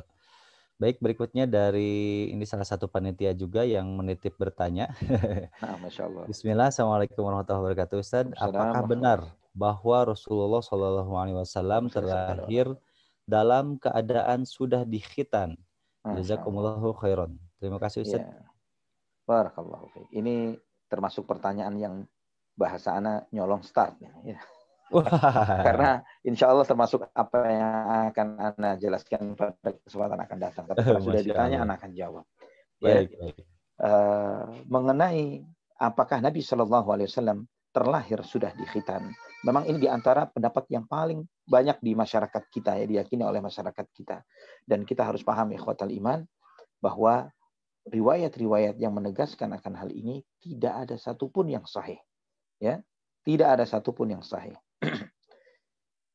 Baik, berikutnya dari ini salah satu panitia juga yang menitip bertanya. Masya Allah. Bismillah, assalamualaikum warahmatullahi wabarakatuh. Ustaz, apakah benar bahwa Rasulullah SAW terlahir dalam keadaan sudah dikhitan? Jazakumullahu khairan. Terima kasih Ustaz. Ya. Barakallahu fiik. Ini termasuk pertanyaan yang bahasa ana nyolong start ya. Karena insya Allah termasuk apa yang akan ana jelaskan pada kesempatan akan datang. Tapi kalau sudah ditanya, ana akan jawab. Baik. Mengenai apakah Nabi SAW terlahir sudah dikhitan, memang ini diantara pendapat yang paling banyak di masyarakat kita ya, diyakini oleh masyarakat kita. Dan kita harus paham ikhwatal iman bahwa riwayat-riwayat yang menegaskan akan hal ini tidak ada satupun yang sahih. Ya, tidak ada satupun yang sahih.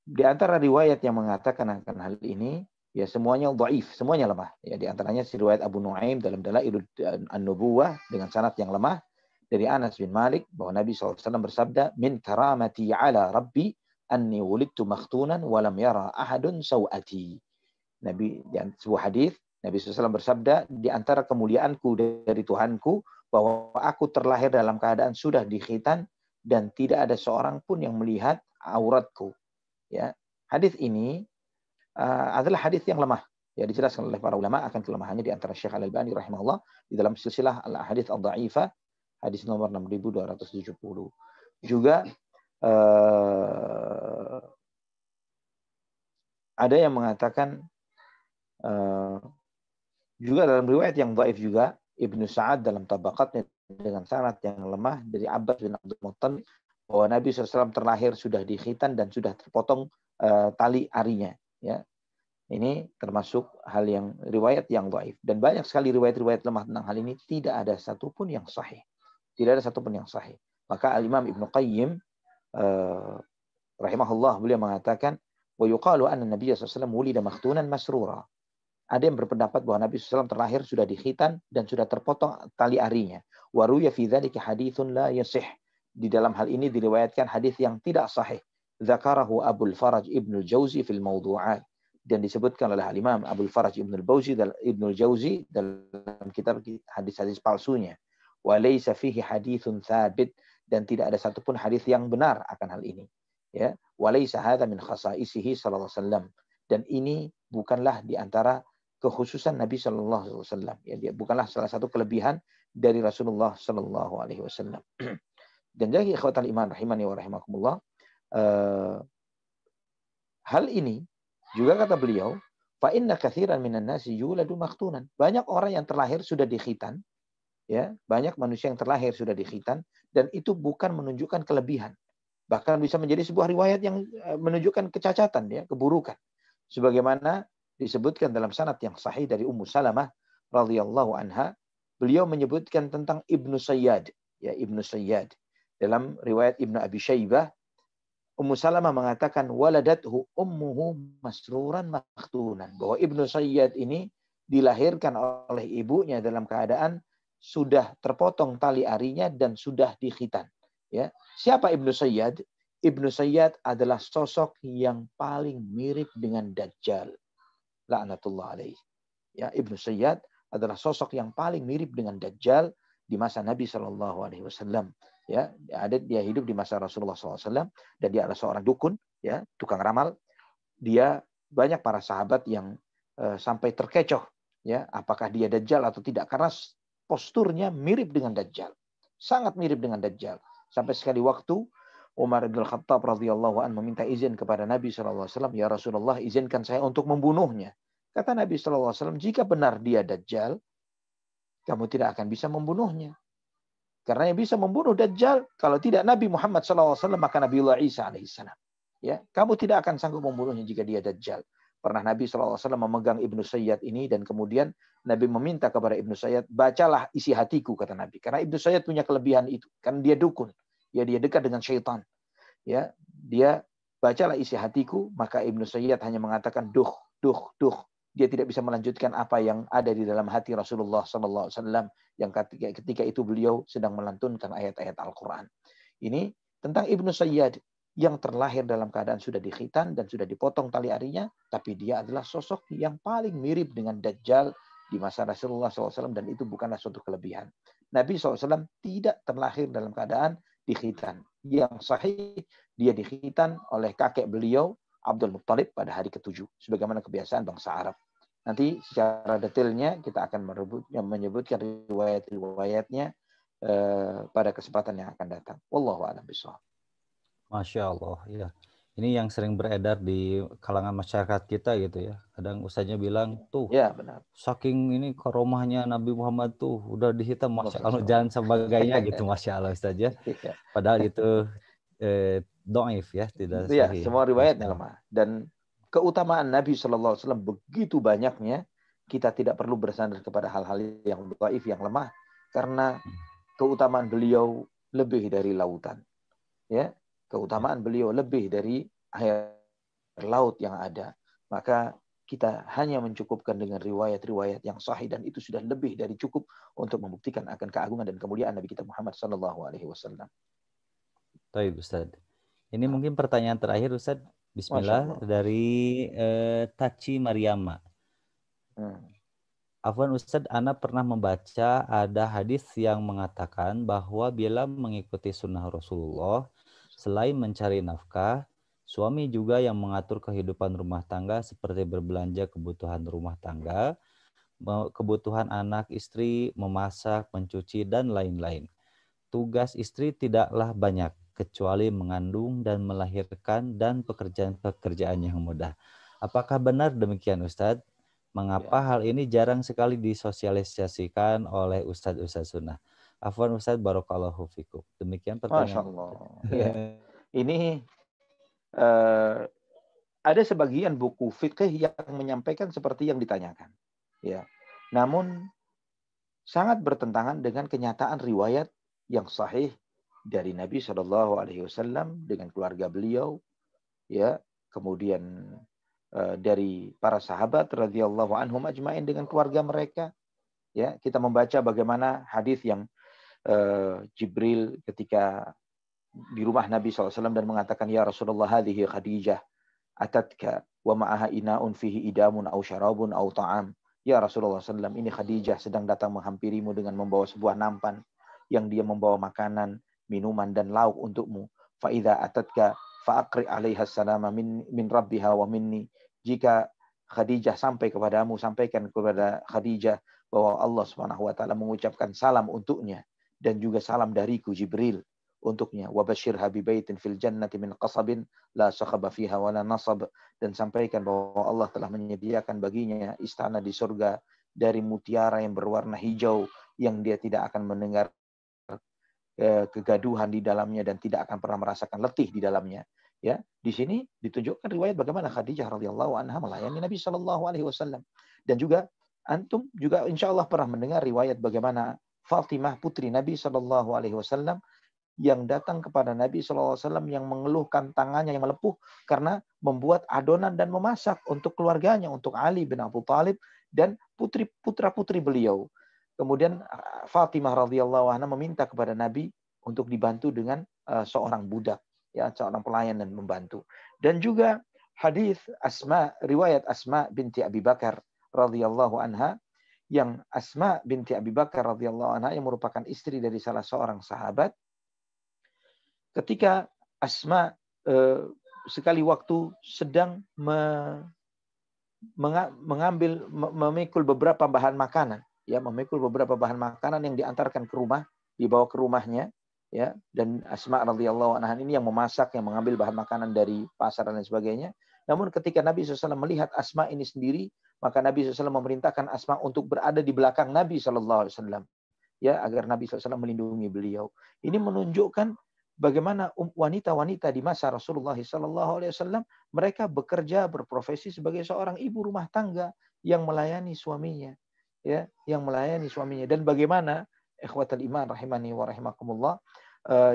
Di antara riwayat yang mengatakan akan hal ini, ya semuanya dhaif, semuanya lemah. Ya, di antaranya si riwayat Abu Nuaim dalam Dalailun An-Nubuwah dengan sanad yang lemah dari Anas bin Malik bahwa Nabi SAW bersabda, "Min karamati ala Rabbi anni wulidtu makhtunan wa lam yara ahadun sawati." Nabi di sebuah hadis Nabi SAW bersabda, di antara kemuliaanku dari Tuhanku, bahwa aku terlahir dalam keadaan sudah dikhitan dan tidak ada seorang pun yang melihat auratku. Ya, hadis ini adalah hadis yang lemah. Ya, dijelaskan oleh para ulama akan kelemahannya di antara Syekh Al-Albani rahimahullah di dalam silsilah al-hadits ad-dha'ifah hadis nomor 6270. Juga ada yang mengatakan juga dalam riwayat yang dhaif juga, Ibnu Sa'ad dalam tabaqatnya dengan sanad yang lemah dari Abbas bin Abdul Muttalib bahwa Nabi SAW terlahir sudah dikhitan dan sudah terpotong tali arinya. Ya, ini termasuk hal yang riwayat yang dhaif, dan banyak sekali riwayat-riwayat lemah tentang hal ini, tidak ada satupun yang sahih. Tidak ada satupun yang sahih. Maka Al-Imam Ibnu Qayyim rahimahullah beliau mengatakan, wa yuqalu anna Nabi SAW wulida makhtunan masrura. Ada yang berpendapat bahwa Nabi SAW terlahir sudah dikhitan dan sudah terpotong tali arinya. Wa ruya fi dzalika haditsun la yasih. Di dalam hal ini diriwayatkan hadis yang tidak sahih. Dzakarahu Abul Faraj Ibnu Jauzi fil Mawdu'at. Dan disebutkan oleh Imam Abul Faraj Ibnu Jauzi dalam kitab hadis-hadis palsunya. Wa laysa fihi haditsun tsabit, dan tidak ada satupun hadis yang benar akan hal ini. Ya, wa laysa hadza min khasaisihi sallallahu alaihi wasallam. Dan ini bukanlah di antara kekhususan Nabi Shallallahu Alaihi Wasallam. Ya, dia bukanlah salah satu kelebihan dari Rasulullah Shallallahu Alaihi Wasallam. Dan jadi ikhwatal iman rahimani wa rahimakumullah, hal ini juga kata beliau, fa inna katsiran minan nasi yuladu makhtunan. Banyak orang yang terlahir sudah dikhitan, ya, banyak manusia yang terlahir sudah dikhitan, dan itu bukan menunjukkan kelebihan. Bahkan bisa menjadi sebuah riwayat yang menunjukkan kecacatan, ya, keburukan. Sebagaimana disebutkan dalam sanad yang sahih dari Ummu Salamah radhiyallahu anha, beliau menyebutkan tentang Ibnu Sayyad, ya Ibnu Sayyad. Dalam riwayat Ibnu Abi Syaibah, Ummu Salamah mengatakan waladathu ummuhu masruran maktunan, bahwa Ibnu Sayyad ini dilahirkan oleh ibunya dalam keadaan sudah terpotong tali arinya dan sudah dikhitan. Ya, siapa Ibnu Sayyad? Ibnu Sayyad adalah sosok yang paling mirip dengan Dajjal. La'natullah alaih. Ya, Ibnu Sayyad adalah sosok yang paling mirip dengan Dajjal di masa Nabi SAW. Ya, dia hidup di masa Rasulullah SAW dan dia adalah seorang dukun, ya, tukang ramal. Dia banyak para sahabat yang sampai terkecoh, ya, apakah dia Dajjal atau tidak, karena posturnya mirip dengan Dajjal, sangat mirip dengan Dajjal. Sampai sekali waktu Umar bin Khattab radhiyallahu anhu meminta izin kepada Nabi SAW, ya Rasulullah, izinkan saya untuk membunuhnya. Kata Nabi SAW, jika benar dia Dajjal, kamu tidak akan bisa membunuhnya. Karena yang bisa membunuh Dajjal, kalau tidak Nabi Muhammad SAW, maka Nabiullah Isa alaihissalam. Ya, kamu tidak akan sanggup membunuhnya jika dia Dajjal. Pernah Nabi SAW memegang Ibnu Sayyad ini, dan kemudian Nabi meminta kepada Ibnu Sayyad, bacalah isi hatiku, kata Nabi. Karena Ibnu Sayyad punya kelebihan itu. Karena dia dukun. Ya, dia dekat dengan syaitan. Ya, dia bacalah isi hatiku, maka Ibnu Sayyad hanya mengatakan duh, duh, duh. Dia tidak bisa melanjutkan apa yang ada di dalam hati Rasulullah SAW yang ketika itu beliau sedang melantunkan ayat-ayat Al-Quran. Ini tentang Ibnu Sayyad yang terlahir dalam keadaan sudah dikhitan dan sudah dipotong tali arinya, tapi dia adalah sosok yang paling mirip dengan Dajjal di masa Rasulullah SAW, dan itu bukanlah suatu kelebihan. Nabi SAW tidak terlahir dalam keadaan dikhitan. Yang sahih, dia dikhitan oleh kakek beliau Abdul Muttalib pada hari ke-7, sebagaimana kebiasaan bangsa Arab. Nanti secara detailnya kita akan menyebutkan riwayat-riwayatnya pada kesempatan yang akan datang. Wallahu a'lam bishawab. Masya Allah, ya. Ini yang sering beredar di kalangan masyarakat kita gitu ya. Kadang ustaznya bilang tuh, ya benar, saking ini karomahnya Nabi Muhammad tuh udah dihitam, Masya Allah, dan sebagainya gitu, Masya Allah ustaznya. Padahal itu dhaif ya, tidak sahih. Semua riwayatnya lemah. Dan keutamaan Nabi SAW begitu banyaknya, kita tidak perlu bersandar kepada hal-hal yang dhaif, yang lemah, karena keutamaan beliau lebih dari lautan. Ya, keutamaan beliau lebih dari air laut yang ada. Maka kita hanya mencukupkan dengan riwayat-riwayat yang sahih, dan itu sudah lebih dari cukup untuk membuktikan akan keagungan dan kemuliaan Nabi kita Muhammad SAW. Baik, Ustaz. Ini mungkin pertanyaan terakhir, Ustaz. Bismillah, dari Taci Mariama. Afwan Ustaz, Ana pernah membaca ada hadis yang mengatakan bahwa bila mengikuti sunnah Rasulullah, selain mencari nafkah, suami juga yang mengatur kehidupan rumah tangga seperti berbelanja kebutuhan rumah tangga, kebutuhan anak istri, memasak, mencuci, dan lain-lain. Tugas istri tidaklah banyak, kecuali mengandung dan melahirkan dan pekerjaan-pekerjaan yang mudah. Apakah benar demikian, Ustadz? Mengapa hal ini jarang sekali disosialisasikan oleh Ustadz-Ustadz sunnah? Afwan Ustadz, barakallahu fikum. Demikian pertanyaan. Masya Allah. Ya. Ini ada sebagian buku fikih yang menyampaikan seperti yang ditanyakan. Ya. Namun sangat bertentangan dengan kenyataan riwayat yang sahih dari Nabi SAW dengan keluarga beliau, ya, kemudian dari para sahabat radhiyallahu anhum ajmain dengan keluarga mereka. Ya, kita membaca bagaimana hadis yang Jibril ketika di rumah Nabi SAW dan mengatakan, ya Rasulullah, hadhihi Khadijah atatka wa ma'aha ina'un fihi idamun au syarabun au ta'am. Ya Rasulullah SAW, ini Khadijah sedang datang menghampirimu dengan membawa sebuah nampan yang dia membawa makanan, minuman, dan lauk untukmu. Fa'idha atatka fa'akri alaiha salama min rabbiha wa minni. Jika Khadijah sampai kepadamu, sampaikan kepada Khadijah bahwa Allah Subhanahu wa taala mengucapkan salam untuknya, dan juga salam dariku Jibril untuknya. Wa basyirha bi baitin fil jannati min qasabin la sakhaba fiha wa la nasab. Dan sampaikan bahwa Allah telah menyediakan baginya istana di surga dari mutiara yang berwarna hijau, yang dia tidak akan mendengar kegaduhan di dalamnya dan tidak akan pernah merasakan letih di dalamnya. Ya, di sini ditunjukkan riwayat bagaimana Khadijah radhiyallahu anha melayani Nabi Shallallahu alaihi wasallam. Dan juga antum juga insya Allah pernah mendengar riwayat bagaimana Fatimah putri Nabi Shallallahu alaihi wasallam yang datang kepada Nabi SAW yang mengeluhkan tangannya yang melepuh karena membuat adonan dan memasak untuk keluarganya, untuk Ali bin Abu Thalib dan putra-putri beliau. Kemudian Fatimah radhiyallahu anha meminta kepada Nabi untuk dibantu dengan seorang budak, ya, seorang pelayan dan membantu. Dan juga hadis Asma, riwayat Asma binti Abi Bakar radhiyallahu anha, yang Asma binti Abi Bakar radhiyallahu anha yang merupakan istri dari salah seorang sahabat. Ketika Asma sekali waktu sedang memikul beberapa bahan makanan, ya, memikul beberapa bahan makanan yang diantarkan ke rumah, dibawa ke rumahnya, ya, dan Asma radhiyallahu anha ini yang memasak, yang mengambil bahan makanan dari pasar dan sebagainya. Namun ketika Nabi SAW melihat Asma ini sendiri, maka Nabi SAW memerintahkan Asma untuk berada di belakang Nabi SAW, ya, agar Nabi SAW melindungi beliau. Ini menunjukkan bagaimana wanita-wanita di masa Rasulullah SAW mereka bekerja, berprofesi sebagai seorang ibu rumah tangga yang melayani suaminya, ya, yang melayani suaminya. Dan bagaimana ikhwatal iman rahimani wa rahimakumullah,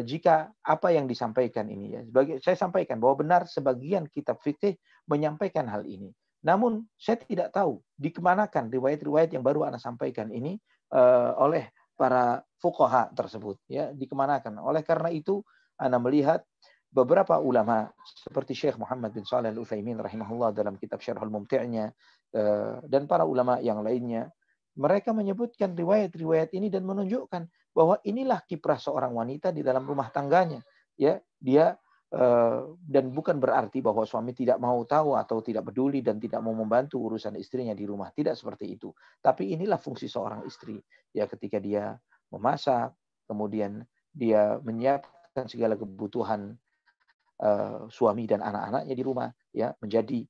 jika apa yang disampaikan ini, ya, saya sampaikan bahwa benar sebagian kitab fikih menyampaikan hal ini. Namun saya tidak tahu dikemanakan riwayat-riwayat yang baru Anda sampaikan ini oleh para fuqaha tersebut, ya, dikemanakan. Oleh karena itu Anda melihat beberapa ulama seperti Syekh Muhammad bin Shalih Al-Utsaimin rahimahullah dalam kitab Syarhul Mumti'nya dan para ulama yang lainnya, mereka menyebutkan riwayat-riwayat ini dan menunjukkan bahwa inilah kiprah seorang wanita di dalam rumah tangganya, ya, dia dan bukan berarti bahwa suami tidak mau tahu atau tidak peduli dan tidak mau membantu urusan istrinya di rumah, tidak seperti itu. Tapi inilah fungsi seorang istri, ya, ketika dia memasak, kemudian dia menyiapkan segala kebutuhan suami dan anak-anaknya di rumah, ya, menjadi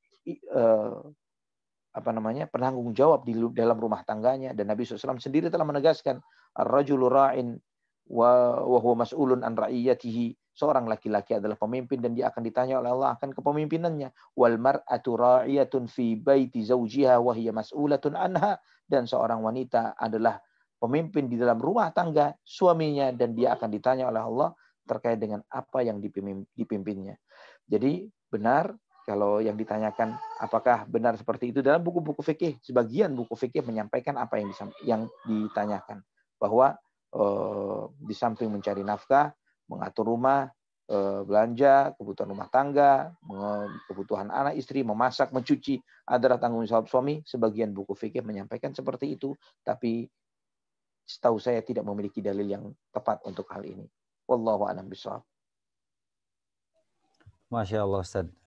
penanggung jawab di dalam rumah tangganya. Dan Nabi SAW sendiri telah menegaskan, ar-rajulu ra'in wa huwa mas'ulun an ra'iyatihi, seorang laki-laki adalah pemimpin dan dia akan ditanya oleh Allah akan kepemimpinannya. Wal mar'atu ra'iyatun fi baiti zawjiha wa hiya mas'ulatun anha, dan seorang wanita adalah pemimpin di dalam rumah tangga suaminya dan dia akan ditanya oleh Allah terkait dengan apa yang dipimpinnya. Jadi benar kalau yang ditanyakan apakah benar seperti itu dalam buku-buku fikih, sebagian buku fikih menyampaikan apa yang ditanyakan, bahwa di samping mencari nafkah, mengatur rumah, belanja, kebutuhan rumah tangga, kebutuhan anak istri, memasak, mencuci adalah tanggung jawab suami. Sebagian buku fikih menyampaikan seperti itu, tapi setahu saya tidak memiliki dalil yang tepat untuk hal ini. Wallahu a'lam bishawab. Masya Allah, Ustaz.